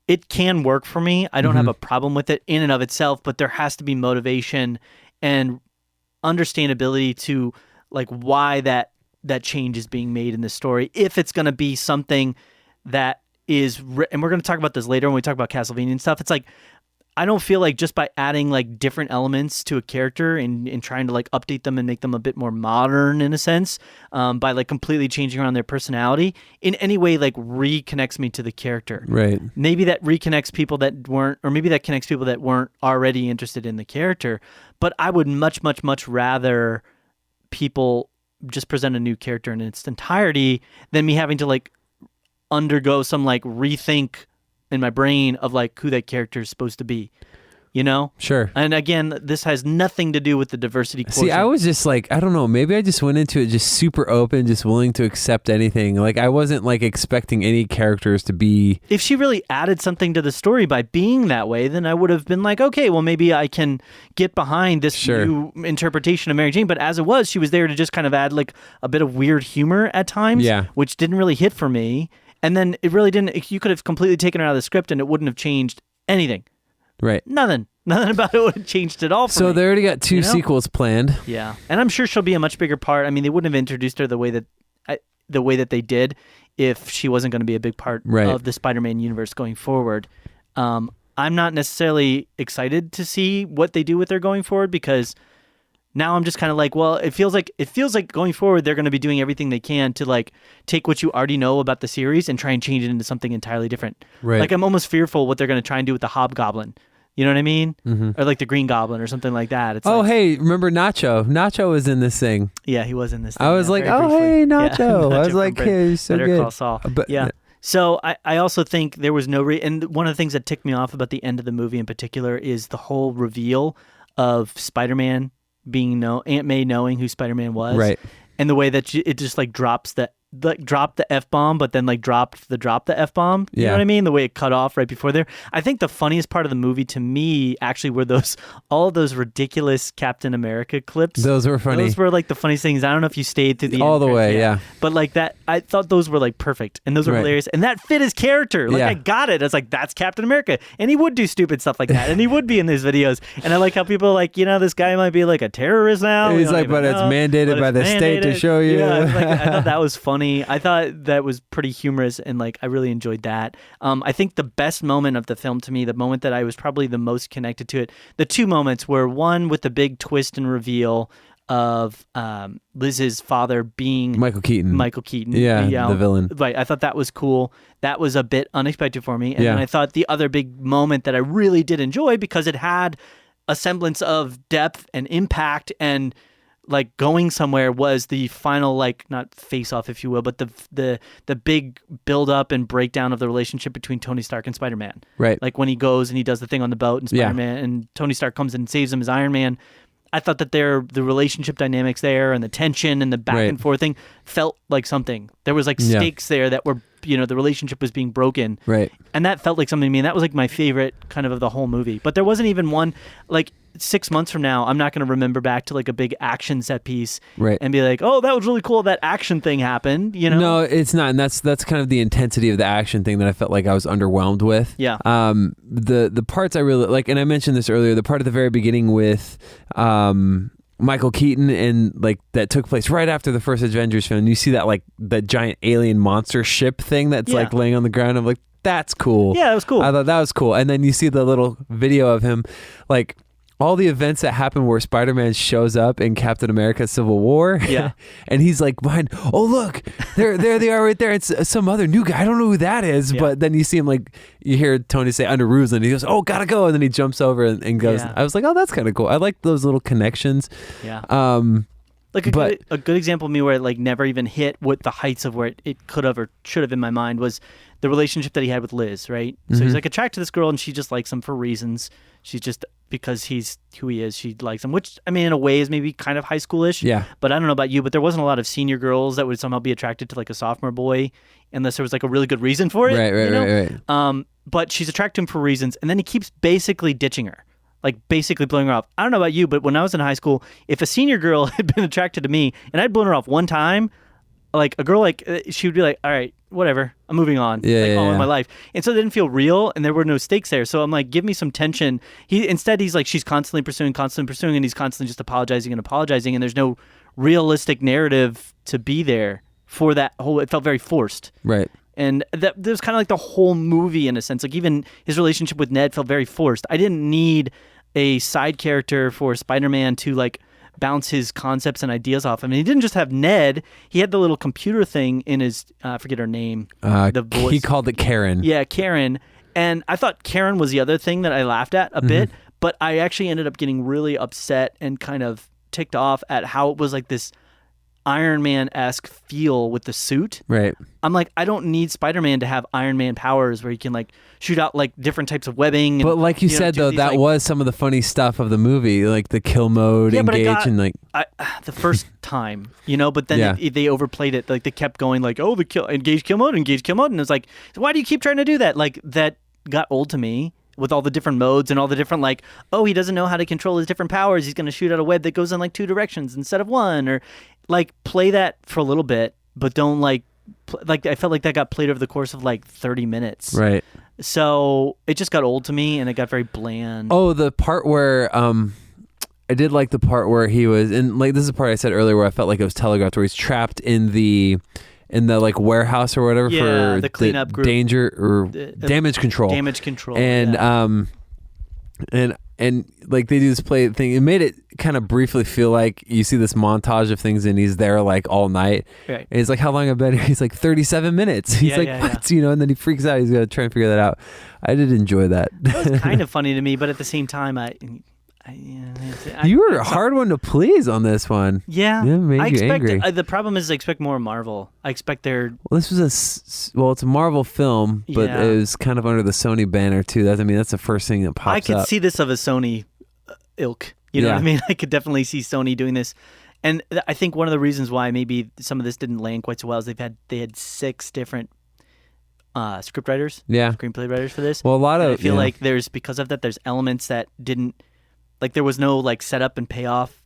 It can work for me. I don't have a problem with it in and of itself, but there has to be motivation and understandability to like why that change is being made in the story. If it's going to be something that is, and we're going to talk about this later when we talk about Castlevania and stuff. It's like, I don't feel like just by adding like different elements to a character and trying to like update them and make them a bit more modern in a sense, by like completely changing around their personality in any way, like reconnects me to the character. Right. Maybe that reconnects people that weren't, or maybe that connects people that weren't already interested in the character. But I would much, much, much rather people just present a new character in its entirety than me having to like undergo some like rethink in my brain of like who that character is supposed to be, you know? Sure. And again, this has nothing to do with the diversity quotient. See, I was just like, I don't know, maybe I just went into it just super open, just willing to accept anything. Like I wasn't like expecting any characters to be. If she really added something to the story by being that way, then I would have been like, okay, well maybe I can get behind this new interpretation of Mary Jane. But as it was, she was there to just kind of add like a bit of weird humor at times, which didn't really hit for me. And then it really didn't, you could have completely taken her out of the script and it wouldn't have changed anything. Right. Nothing about it would have changed at all for me. So they already got two sequels planned. Yeah. And I'm sure she'll be a much bigger part. I mean, they wouldn't have introduced her the way that they did if she wasn't going to be a big part of the Spider-Man universe going forward. I'm not necessarily excited to see what they do with her going forward because now I'm just kind of like, well, it feels like going forward they're going to be doing everything they can to like take what you already know about the series and try and change it into something entirely different. Right. Like I'm almost fearful what they're going to try and do with the Hobgoblin. You know what I mean? Mm-hmm. Or like the Green Goblin or something like that. It's hey, remember Nacho? Nacho was in this thing. Yeah, he was in this thing. I was like, very briefly. Hey, Nacho. Yeah, I was like, hey, he's so Better good. Call Saul. But, yeah. So I also think there was no and one of the things that ticked me off about the end of the movie in particular is the whole reveal of Spider-Man being Aunt May knowing who Spider-Man was. Right. And the way that it just like drops the like dropped the F-bomb, but then like dropped the F-bomb. You know what I mean? The way it cut off right before there. I think the funniest part of the movie to me actually were all of those ridiculous Captain America clips. Those were funny. Those were like the funniest things. I don't know if you stayed through the all end the way, credits, yeah. But like that, I thought those were like perfect, and those were hilarious, and that fit his character. Like I got it. I was like, that's Captain America, and he would do stupid stuff like that, and he would be in these videos. And I like how people are like, this guy might be like a terrorist now. He's like, but it's mandated by the state to show you. Yeah, I thought that was funny. I thought that was pretty humorous, and like I really enjoyed that. I think the best moment of the film to me, the moment that I was probably the most connected to it, the two moments were one with the big twist and reveal of Liz's father being Michael Keaton. Yeah, the villain. Right. I thought that was cool. That was a bit unexpected for me. And then I thought the other big moment that I really did enjoy, because it had a semblance of depth and impact and like going somewhere, was the final, like, not face off, if you will, but the big build up and breakdown of the relationship between Tony Stark and Spider-Man. Right. Like when he goes and he does the thing on the boat and Spider-Man and Tony Stark comes and saves him as Iron Man. I thought that the relationship dynamics there and the tension and the back and forth thing felt like something. There was like stakes there that were, the relationship was being broken. Right. And that felt like something to me. And that was like my favorite kind of the whole movie. But there wasn't even one, like 6 months from now, I'm not going to remember back to like a big action set piece and be like, oh, that was really cool. That action thing happened, No, it's not. And that's kind of the intensity of the action thing that I felt like I was underwhelmed with. Yeah. The parts I really like, and I mentioned this earlier, the part at the very beginning with Michael Keaton and like that took place right after the first Avengers film. You see that like that giant alien monster ship thing that's like laying on the ground. I'm like, that's cool. Yeah, it was cool. I thought that was cool. And then you see the little video of him, like all the events that happen where Spider-Man shows up in Captain America Civil War. Yeah. And he's like behind, oh, look, there they are right there. It's some other new guy. I don't know who that is. But then you see him, like, you hear Tony say under Ruse, and he goes, oh, gotta go. And then he jumps over and goes. Yeah. I was like, oh, that's kind of cool. I like those little connections. Yeah. Like a good example of me where it like never even hit what the heights of where it could have or should have in my mind was the relationship that he had with Liz, right? Mm-hmm. So he's like attracted to this girl and she just likes him for reasons. She's just, because he's who he is, she likes him, which I mean in a way is maybe kind of high schoolish. Yeah. But I don't know about you, but there wasn't a lot of senior girls that would somehow be attracted to like a sophomore boy unless there was like a really good reason for it. Right. But she's attracted to him for reasons, and then he keeps basically ditching her. Like basically blowing her off. I don't know about you, but when I was in high school, if a senior girl had been attracted to me and I'd blown her off one time, like a girl, like she would be like, all right, whatever, I'm moving on. In my life. And so it didn't feel real and there were no stakes there. So I'm like, give me some tension. Instead he's like, she's constantly pursuing, and he's constantly just apologizing and there's no realistic narrative to be there for that whole, it felt very forced. Right. And that was kind of like the whole movie in a sense. Like even his relationship with Ned felt very forced. I didn't need a side character for Spider-Man to like bounce his concepts and ideas off. I mean, he didn't just have Ned. He had the little computer thing in his, I forget her name. The voice. He called it Karen. Yeah, Karen. And I thought Karen was the other thing that I laughed at a bit, but I actually ended up getting really upset and kind of ticked off at how it was like this Iron Man-esque feel with the suit. Right. I'm like, I don't need Spider-Man to have Iron Man powers where he can like shoot out like different types of webbing. And, but like you said, though, that was some of the funny stuff of the movie, like the kill mode, engage, and like the first time, but then they overplayed it. Like they kept going like, oh, the engage kill mode, and it's like, why do you keep trying to do that? Like that got old to me. With all the different modes and all the different like, oh, he doesn't know how to control his different powers. He's going to shoot out a web that goes in like 2 directions instead of 1, or like play that for a little bit, but don't like I felt like that got played over the course of like 30 minutes. Right. So it just got old to me and it got very bland. Oh, the part where I did like the part where he was, and like this is the part I said earlier where I felt like it was telegraphed, where he's trapped in the like warehouse or whatever for the cleanup group, danger or damage control. And and like they do this play thing. It made it kind of briefly feel like you see this montage of things and he's there like all night. Right. And he's like, how long have I been here? He's like 37 minutes. He's what? Yeah. And then he freaks out. He's got to try and figure that out. I did enjoy that. That was kind of funny to me, but at the same time, you were a hard one to please on this one. Yeah, made you angry. The problem is I expect more Marvel. I expect their. Well, this was it's a Marvel film, but it was kind of under the Sony banner too. That's the first thing that pops up. I could see this of a Sony ilk. You know what I mean? I could definitely see Sony doing this. And I think one of the reasons why maybe some of this didn't land quite so well is they had 6 different script writers, Yeah. screenplay writers for this. Well, a lot And of I feel like because of that, there's elements that didn't, like there was no like setup and payoff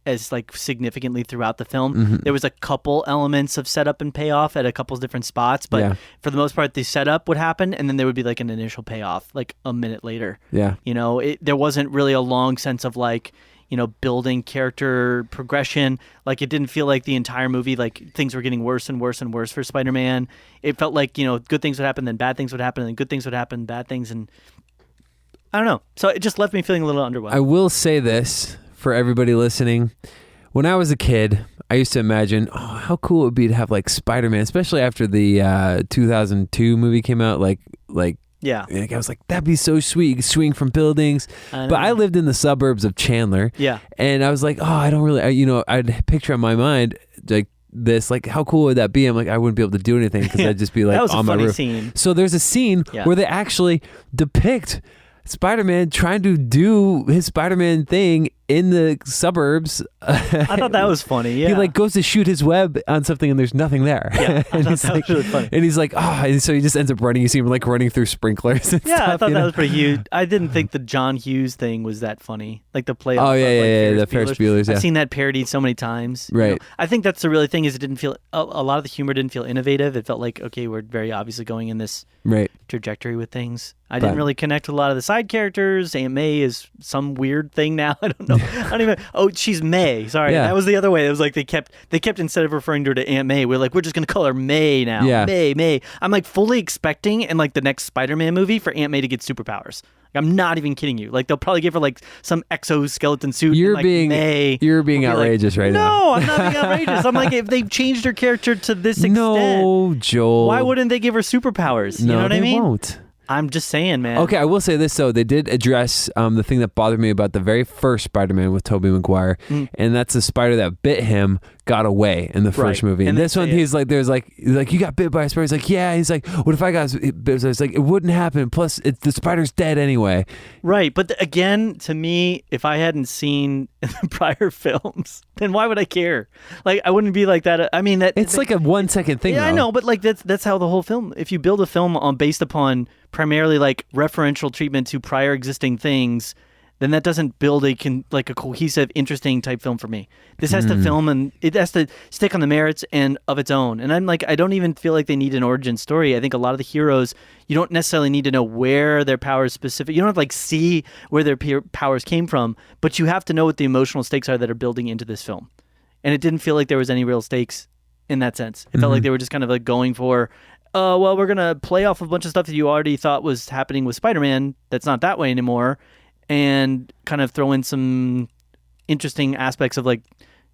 as like significantly throughout the film. Mm-hmm. There was a couple elements of setup and payoff at a couple different spots, but Yeah. for the most part, the setup would happen and then there would be like an initial payoff like a minute later. Yeah. You know, there wasn't really a long sense of like, you know, building character progression. Like it didn't feel like the entire movie, like things were getting worse and worse and worse for Spider-Man. It felt like, you know, good things would happen, then bad things would happen, and then good things would happen, bad things. And I don't know. So it just left me feeling a little underwhelmed. I will say this for everybody listening. When I was a kid, I used to imagine, oh, how cool it would be to have like Spider-Man, especially after the 2002 movie came out. Like yeah. I was like, that'd be so sweet. You could swing from buildings. But I lived in the suburbs of Chandler. Yeah. And I was like, oh, I don't really, I'd picture in my mind like this, like how cool would that be? I'm like, I wouldn't be able to do anything because I'd just be like That was a on my funny roof. scene. So there's a scene Yeah. where they actually depict Spider-Man trying to do his Spider-Man thing in the suburbs. I thought that was funny. Yeah. He like goes to shoot his web on something and there's nothing there. Yeah, I and thought he's that like, was really funny. and he's like, and so he just ends up running. You see him like running through sprinklers and Yeah, stuff. I thought you that know? was pretty huge. I didn't think the John Hughes thing was that funny. Like the play. Oh, off yeah, of, like, yeah, the Ferris Bueller's, yeah. I've seen that parodied so many times. you Right. know. I think that's the really thing is it didn't feel a lot of the humor didn't feel innovative. It felt like okay, we're very obviously going in this Right. trajectory with things. I But- didn't really connect with a lot of the side characters. Aunt May is some weird thing now. I don't know. I don't even. Oh, she's May. Sorry, Yeah. that was the other way. It was like they kept instead of referring to her to Aunt May, we're just gonna call her May now. Yeah. May. I'm like fully expecting in like the next Spider-Man movie for Aunt May to get superpowers. Like, I'm not even kidding you. Like they'll probably give her like some exoskeleton suit. You're and, like, being May you're being will be like, outrageous right now. No, I'm not being outrageous. I'm like if they've changed her character to this extent, No, Joel. why wouldn't they give her superpowers? You No, know what they I mean? won't. I'm just saying, man. Okay, I will say this though. They did address the thing that bothered me about the very first Spider-Man with Tobey Maguire, and that's the spider that bit him got away in the first Right. movie. And And this they one, say it. he's like, you got bit by a spider. He's like, yeah. He's like, what if I got bit? It's like, it wouldn't happen. Plus, the spider's dead anyway. Right, but again, to me, if I hadn't seen the prior films, then why would I care? Like, I wouldn't be like that. I mean, that It's like a 1 second thing. yeah, I though. know, but like that's how the whole film. If you build a film based upon primarily like referential treatment to prior existing things, then that doesn't build a cohesive, interesting type film for me. This has to film and it has to stick on the merits and of its own. And I'm like, I don't even feel like they need an origin story. I think a lot of the heroes, you don't necessarily need to know where their powers specific. You don't have to like see where their powers came from, but you have to know what the emotional stakes are that are building into this film. And it didn't feel like there was any real stakes in that sense. It felt like they were just kind of like going for, well, we're gonna play off a bunch of stuff that you already thought was happening with Spider-Man. That's not that way anymore. And kind of throw in some interesting aspects of like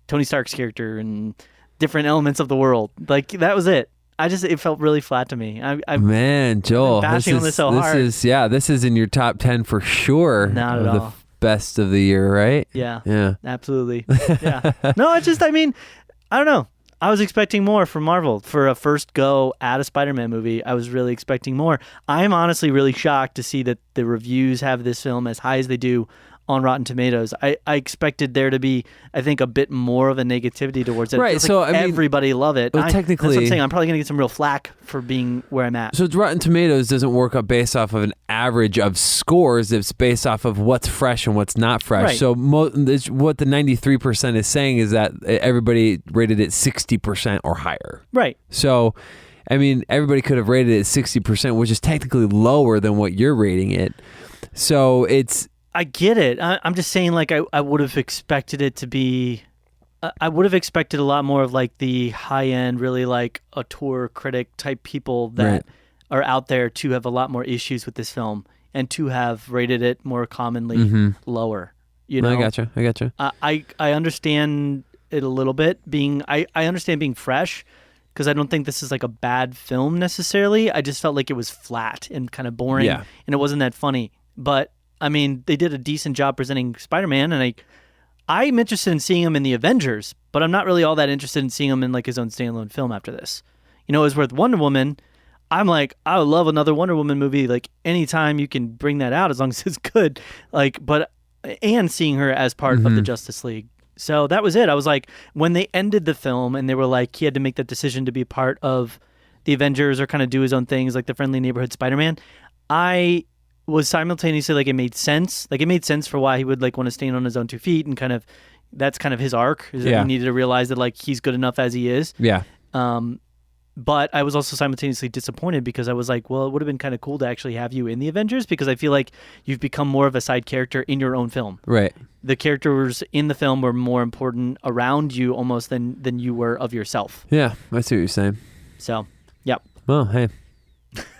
Tony Stark's character and different elements of the world. Like that was it. It felt really flat to me. Man, Joel, bashing on this so hard. This is in your top 10 for sure. Not of at the all. best of the year, right? Yeah, Yeah. absolutely. Yeah. No, I don't know. I was expecting more from Marvel for a first go at a Spider-Man movie. I was really expecting more. I'm honestly really shocked to see that the reviews have this film as high as they do on Rotten Tomatoes. I expected there to be, I think, a bit more of a negativity towards it. Right, It feels so, like I mean, everybody love it. well, that's what technically- I'm saying. I'm probably gonna get some real flack for being where I'm at. So Rotten Tomatoes doesn't work up based off of an average of scores. It's based off of what's fresh and what's not fresh. Right. So what the 93% is saying is that everybody rated it 60% or higher. Right. So, I mean, everybody could have rated it 60%, which is technically lower than what you're rating it. So it's... I get it. I'm just saying, like, I would have expected it to be. I would have expected a lot more of like the high end, really like auteur critic type people that Right. are out there to have a lot more issues with this film and to have rated it more commonly lower. You know, I gotcha. I understand it a little bit. I understand being fresh because I don't think this is like a bad film necessarily. I just felt like it was flat and kind of boring, Yeah. and it wasn't that funny. But I mean, they did a decent job presenting Spider-Man, and I'm interested in seeing him in the Avengers, but I'm not really all that interested in seeing him in like his own standalone film after this. You know, as with Wonder Woman, I'm like, I would love another Wonder Woman movie. Like anytime you can bring that out, as long as it's good. Like, and seeing her as part of the Justice League So that was it. I was like, when they ended the film and they were like, he had to make that decision to be part of the Avengers or kind of do his own things, like the friendly neighborhood Spider-Man, I was simultaneously like, it made sense. Like, it made sense for why he would like want to stand on his own 2 feet and kind of, that's kind of his arc, is that Yeah. he needed to realize that like he's good enough as he is. Yeah. But I was also simultaneously disappointed because I was like, well, it would have been kind of cool to actually have you in the Avengers, because I feel like you've become more of a side character in your own film. Right. The characters in the film were more important around you almost than you were of yourself. Yeah. I see what you're saying. So, yep. Well, hey,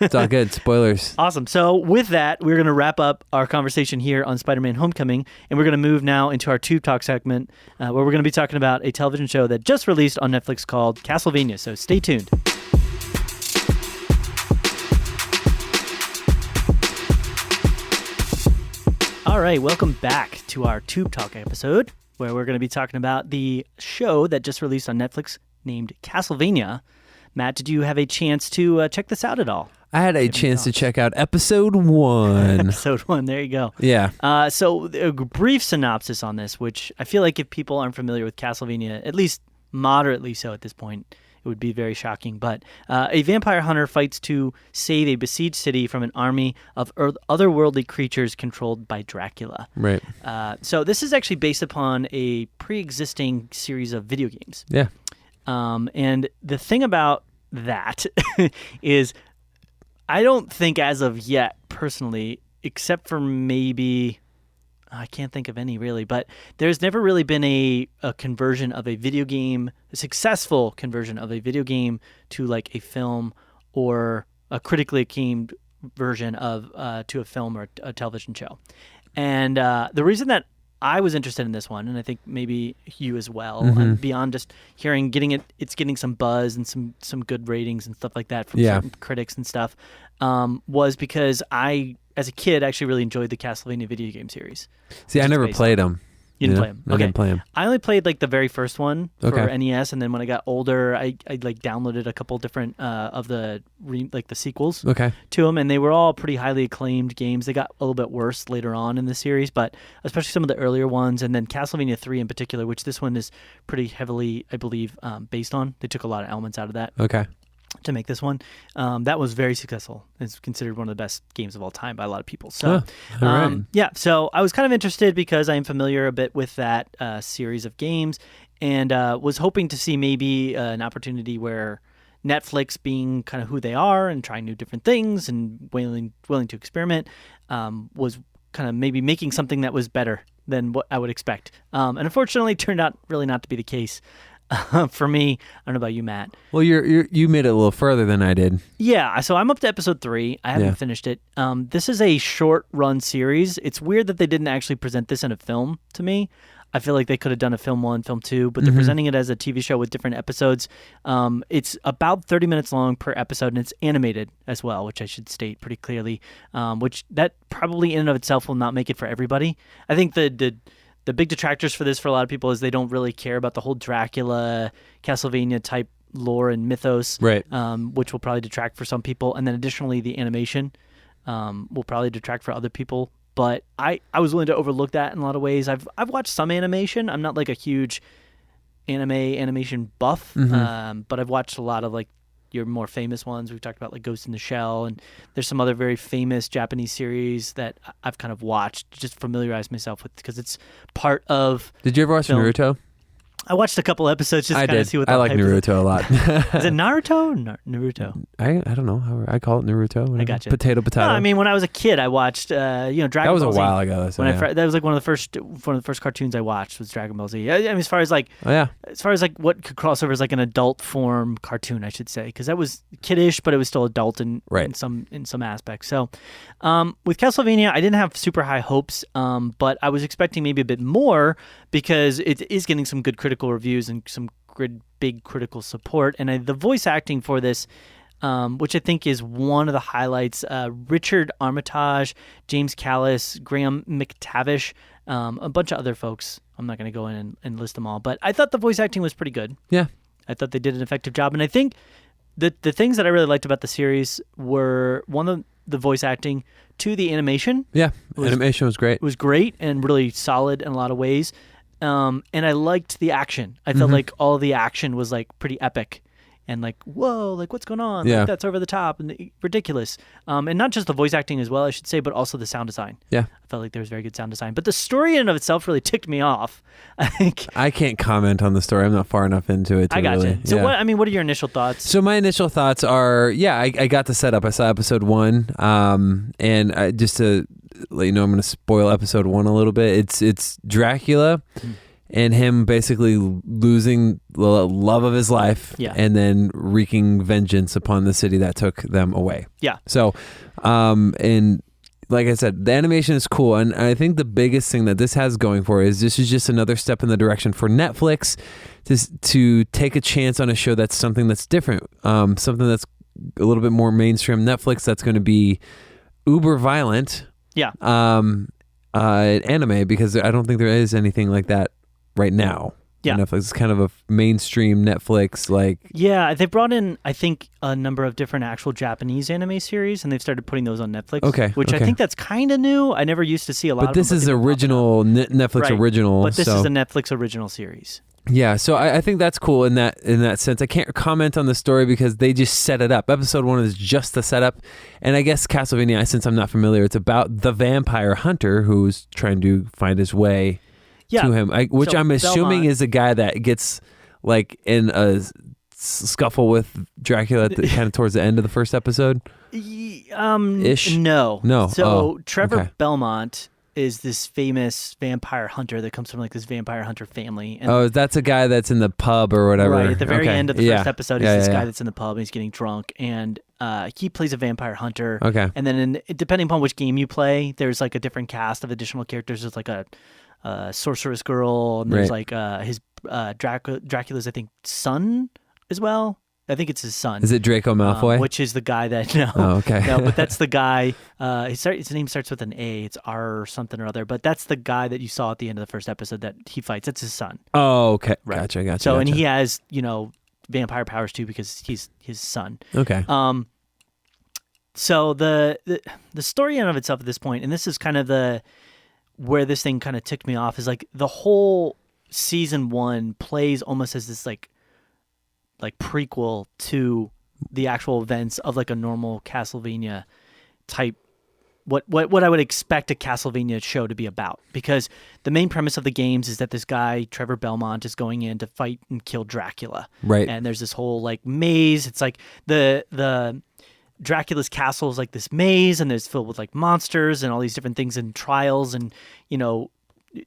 it's all good. Spoilers. Awesome. So with that, we're going to wrap up our conversation here on Spider-Man Homecoming, and we're going to move now into our Tube Talk segment, where we're going to be talking about a television show that just released on Netflix called Castlevania. So stay tuned. All right, welcome back to our Tube Talk episode, where we're going to be talking about the show that just released on Netflix named Castlevania. Matt, did you have a chance to check this out at all? I had a chance to check out episode 1. Episode 1, there you go. Yeah. So a brief synopsis on this, which I feel like if people aren't familiar with Castlevania, at least moderately so at this point, it would be very shocking. But a vampire hunter fights to save a besieged city from an army of otherworldly creatures controlled by Dracula. Right. So this is actually based upon a pre-existing series of video games. Yeah. And the thing about that is I don't think as of yet, personally, except for maybe, I can't think of any really, but there's never really been a conversion of a video game, a successful conversion of a video game to like a film, or a critically acclaimed version of to a film or a television show. And the reason that I was interested in this one, and I think maybe you as well, beyond just it's getting some buzz and some good ratings and stuff like that from certain critics and stuff, was because I, as a kid, actually really enjoyed the Castlevania video game series. See, I never played them. You didn't play them? I didn't play them. I only played like the very first one for Okay. NES, and then when I got older, I like downloaded a couple different of the the sequels Okay. to them, and they were all pretty highly acclaimed games. They got a little bit worse later on in the series, but especially some of the earlier ones, and then Castlevania 3 in particular, which this one is pretty heavily, I believe, based on. They took a lot of elements out of that Okay. to make this one. That was very successful. It's considered one of the best games of all time by a lot of people. So, all right. yeah, so I was kind of interested because I am familiar a bit with that series of games, and was hoping to see maybe an opportunity where Netflix, being kind of who they are and trying new different things and willing to experiment, was kind of maybe making something that was better than what I would expect. And unfortunately, it turned out really not to be the case. For me, I don't know about you, Matt. Well, you made it a little further than I did. Yeah, so I'm up to episode 3. I haven't finished it. This is a short run series. It's weird that they didn't actually present this in a film to me. I feel like they could have done a film 1, film 2, but they're presenting it as a TV show with different episodes. It's about 30 minutes long per episode, and it's animated as well, which I should state pretty clearly, which that probably in and of itself will not make it for everybody. I think the big detractors for this for a lot of people is they don't really care about the whole Dracula, Castlevania type lore and mythos, Right. Which will probably detract for some people. And then additionally, the animation will probably detract for other people. But I was willing to overlook that in a lot of ways. I've watched some animation. I'm not like a huge animation buff, but I've watched a lot of like your more famous ones. We've talked about like Ghost in the Shell, and there's some other very famous Japanese series that I've kind of watched to just familiarize myself with, because it's part of. Did you ever watch film. Naruto? I watched a couple episodes just to I kind of did. see what the I like hype is. Naruto a lot. Is it Naruto or Naruto? I don't know. I call it Naruto. Whatever. I gotcha. Potato. No, I mean, when I was a kid, I watched Dragon that was Ball a Z. while ago. So When yeah. that was like one of the first cartoons I watched was Dragon Ball Z. I mean, as far as like what could cross over as like an adult form cartoon, I should say, because that was kiddish, but it was still adult in some aspects. So, with Castlevania, I didn't have super high hopes, but I was expecting maybe a bit more because it is getting some good critical reviews and some big critical support, and the voice acting for this. Which I think is one of the highlights. Richard Armitage, James Callis, Graham McTavish, a bunch of other folks. I'm not going to go in and list them all, but I thought the voice acting was pretty good. Yeah. I thought they did an effective job. And I think the things that I really liked about the series were, one, of the voice acting, 2, the animation. Yeah, animation was great. It was great and really solid in a lot of ways. And I liked the action. I felt like all the action was like pretty epic. And like, whoa, like what's going on? Yeah. Like, that's over the top and ridiculous. And not just the voice acting as well, I should say, but also the sound design. Yeah. I felt like there was very good sound design. But the story in and of itself really ticked me off. I think. I can't comment on the story. I'm not far enough into it. I gotcha. Really, So yeah. what are your initial thoughts? So my initial thoughts are, I got the setup. I saw episode 1, and just to let you know, I'm going to spoil episode 1 a little bit. It's Dracula and him basically losing the love of his life, Yeah. and then wreaking vengeance upon the city that took them away. Yeah. So, and like I said, the animation is cool, and I think the biggest thing that this has going for it is this is just another step in the direction for Netflix to take a chance on a show that's something that's different, something that's a little bit more mainstream. Netflix that's going to be uber violent, Yeah. anime, because I don't think there is anything like that right now. Yeah. Netflix is kind of a mainstream Netflix like. Yeah, they brought in, I think, a number of different actual Japanese anime series, and they've started putting those on Netflix. Okay, Which I okay. think that's kind of new. I never used to see a lot But of them. this is they've been popping up. original Netflix Right. original. But this so. is a Netflix original series. Yeah, so I think that's cool in that sense. I can't comment on the story because they just set it up. Episode 1 is just the setup, and I guess Castlevania, since I'm not familiar, it's about the vampire hunter who's trying to find his way Yeah. to him, which So I'm assuming Belmont- is a guy that gets like in a scuffle with Dracula at kind of towards the end of the first episode. Ish? No. No. So Oh, Trevor okay. Belmont is this famous vampire hunter that comes from like this vampire hunter family. And Oh, that's a guy that's in the pub or whatever. right at the very Okay. end of the Yeah. first episode, Yeah, he's this yeah, guy yeah. that's in the pub and he's getting drunk, and he plays a vampire hunter. Okay. And then depending upon which game you play, there's like a different cast of additional characters. There's like a sorceress girl, and there's Right. like his Dracula's, I think, son as well. I think it's his son. Is it Draco Malfoy? Which is the guy that no, Oh, okay. no, but that's the guy. His name starts with an A. It's R or something or other. But that's the guy that you saw at the end of the first episode that he fights. That's his son. Oh, okay. Right. Gotcha. So and gotcha. he has vampire powers too because he's his son. Okay. So the story in and of itself at this point, and this is kind of where this thing kind of ticked me off, is like the whole season 1 plays almost as this like prequel to the actual events of like a normal Castlevania type, what I would expect a Castlevania show to be about, because the main premise of the games is that this guy Trevor Belmont is going in to fight and kill Dracula. Right. And there's this whole like maze. It's like the Dracula's castle is like this maze, and it's filled with like monsters and all these different things and trials and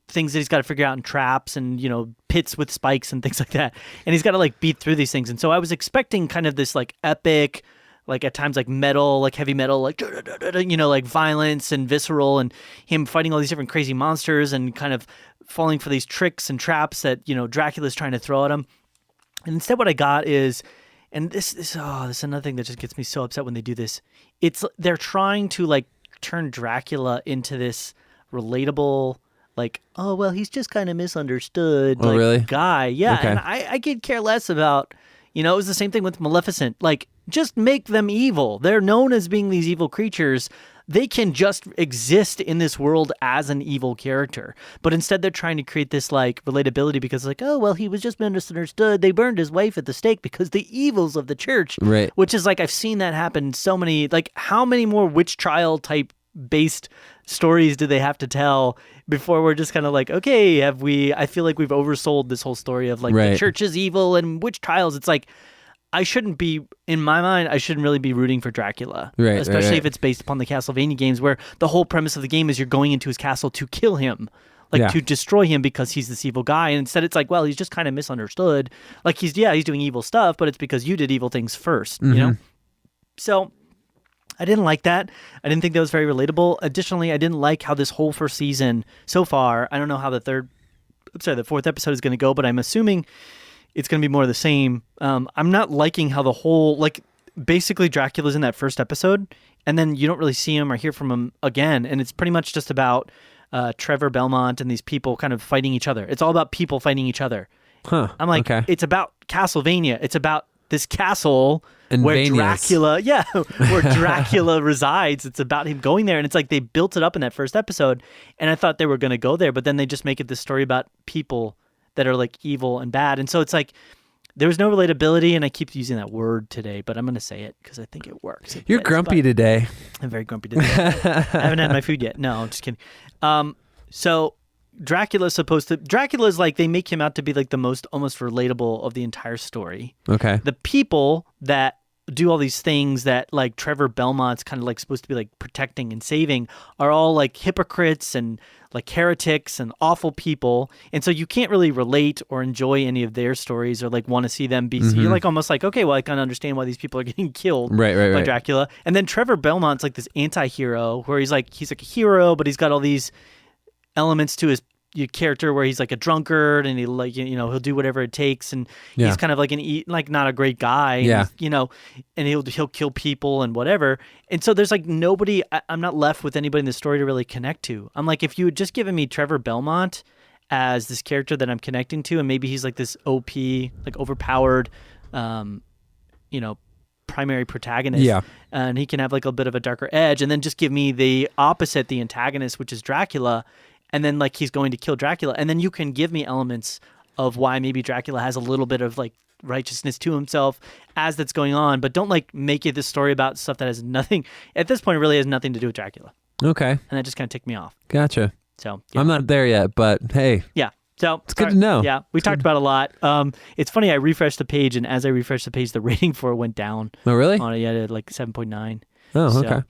things that he's got to figure out in traps and pits with spikes and things like that, and he's got to like beat through these things. And so I was expecting kind of this like epic, like at times like metal, like heavy metal, like like violence and visceral, and him fighting all these different crazy monsters and kind of falling for these tricks and traps that Dracula's trying to throw at him. And instead what I got is, and this is another thing that just gets me so upset when they do this, they're trying to like turn Dracula into this relatable, like, oh well, he's just kind of misunderstood, Oh, like really? guy. Yeah. Okay. And I could care less about, it was the same thing with Maleficent. Like, just make them evil. They're known as being these evil creatures. They can just exist in this world as an evil character. But instead they're trying to create this like relatability because like, oh well, he was just misunderstood. They burned his wife at the stake because the evils of the church. Right. Which is like, I've seen that happen so many, like how many more witch trial type based stories do they have to tell before we're just kind of like, okay, I feel like we've oversold this whole story of like the Right. church is evil and witch trials. It's like, I shouldn't be, in my mind, I shouldn't really be rooting for Dracula. Right, Especially right. if it's based upon the Castlevania games where the whole premise of the game is you're going into his castle to kill him. Like Yeah. to destroy him because he's this evil guy. And instead it's like, well, he's just kind of misunderstood. Like he's doing evil stuff, but it's because you did evil things first, So I didn't like that. I didn't think that was very relatable. Additionally, I didn't like how this whole first season so far, I don't know how the fourth episode is going to go, but I'm assuming it's going to be more of the same. I'm not liking how the whole, like, basically Dracula's in that first episode, and then you don't really see him or hear from him again, and it's pretty much just about Trevor Belmont and these people kind of fighting each other. It's all about people fighting each other. Huh. I'm like, okay. It's about Castlevania. It's about this castle In where Vanius. where Dracula resides. It's about him going there, and it's like they built it up in that first episode, and I thought they were going to go there, but then they just make it this story about people that are like evil and bad, and so it's like there was no relatability, and I keep using that word today, but I'm going to say it because I think it works. You're grumpy today. I'm very grumpy today. I haven't had my food yet. No, I'm just kidding. So Dracula's like, they make him out to be like the most almost relatable of the entire story. Okay. The people that do all these things that like Trevor Belmont's kind of like supposed to be like protecting and saving are all like hypocrites and like heretics and awful people. And so you can't really relate or enjoy any of their stories or like want to see them be, you're like almost like, okay, well, I kind of understand why these people are getting killed by Dracula. And then Trevor Belmont's like this anti-hero where he's like a hero, but he's got all these elements to his character where he's like a drunkard and he like, you know, he'll do whatever it takes, and he's kind of like like not a great guy, and, you know, and he'll kill people and whatever. And so there's like nobody, I'm not left with anybody in the story to really connect to. I'm like, if you had just given me Trevor Belmont as this character that I'm connecting to, and maybe he's like this OP, like overpowered, you know, primary protagonist, and he can have like a bit of a darker edge, and then just give me the opposite, the antagonist, which is Dracula, and then like he's going to kill Dracula, and then you can give me elements of why maybe Dracula has a little bit of like righteousness to himself as that's going on, but don't like make it this story about stuff that has nothing, at this point, it really has nothing to do with Dracula. Okay. And that just kind of ticked me off. Gotcha. So I'm not there yet, but hey. Yeah. So it's good to know. Yeah, we talked about a lot. It's funny, I refreshed the page, and as I refreshed the page, the rating for it went down. Oh, really? On it, yeah, like 7.9. Oh, okay.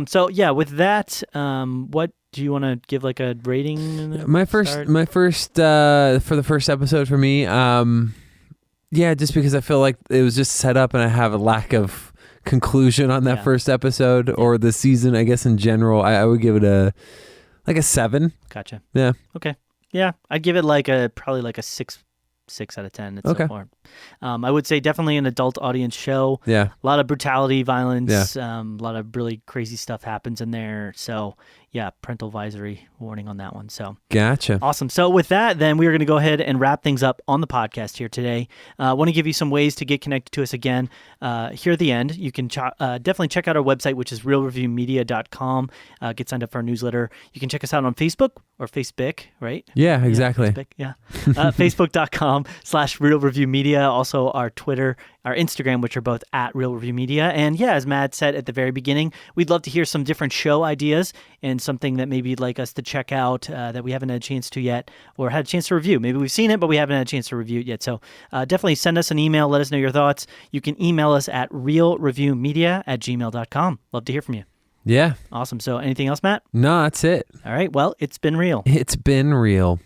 So yeah, with that, what do you want to give like a rating? My first for the first episode for me, just because I feel like it was just set up, and I have a lack of conclusion on that first episode or the season, I guess in general. I would give it a 7. Gotcha. Yeah. Okay. Yeah, I'd give it probably like a 6 out of 10. It's so far. I would say definitely an adult audience show. Yeah. A lot of brutality, violence, a lot of really crazy stuff happens in there. So yeah, parental advisory warning on that one. So gotcha. Awesome. So with that, then we are going to go ahead and wrap things up on the podcast here today. I want to give you some ways to get connected to us again. Here at the end, you can definitely check out our website, which is realreviewmedia.com. Get signed up for our newsletter. You can check us out on Facebook or Facebook, right? Yeah, exactly. Facebook, yeah. Facebook.com/realreviewmedia. Also our Twitter, our Instagram, which are both at Real Review Media. And yeah, as Matt said at the very beginning, we'd love to hear some different show ideas and something that maybe you'd like us to check out that we haven't had a chance to yet or had a chance to review. Maybe we've seen it, but we haven't had a chance to review it yet. So definitely send us an email. Let us know your thoughts. You can email us at realreviewmedia@gmail.com. Love to hear from you. Yeah. Awesome. So anything else, Matt? No, that's it. All right. Well, it's been real. It's been real.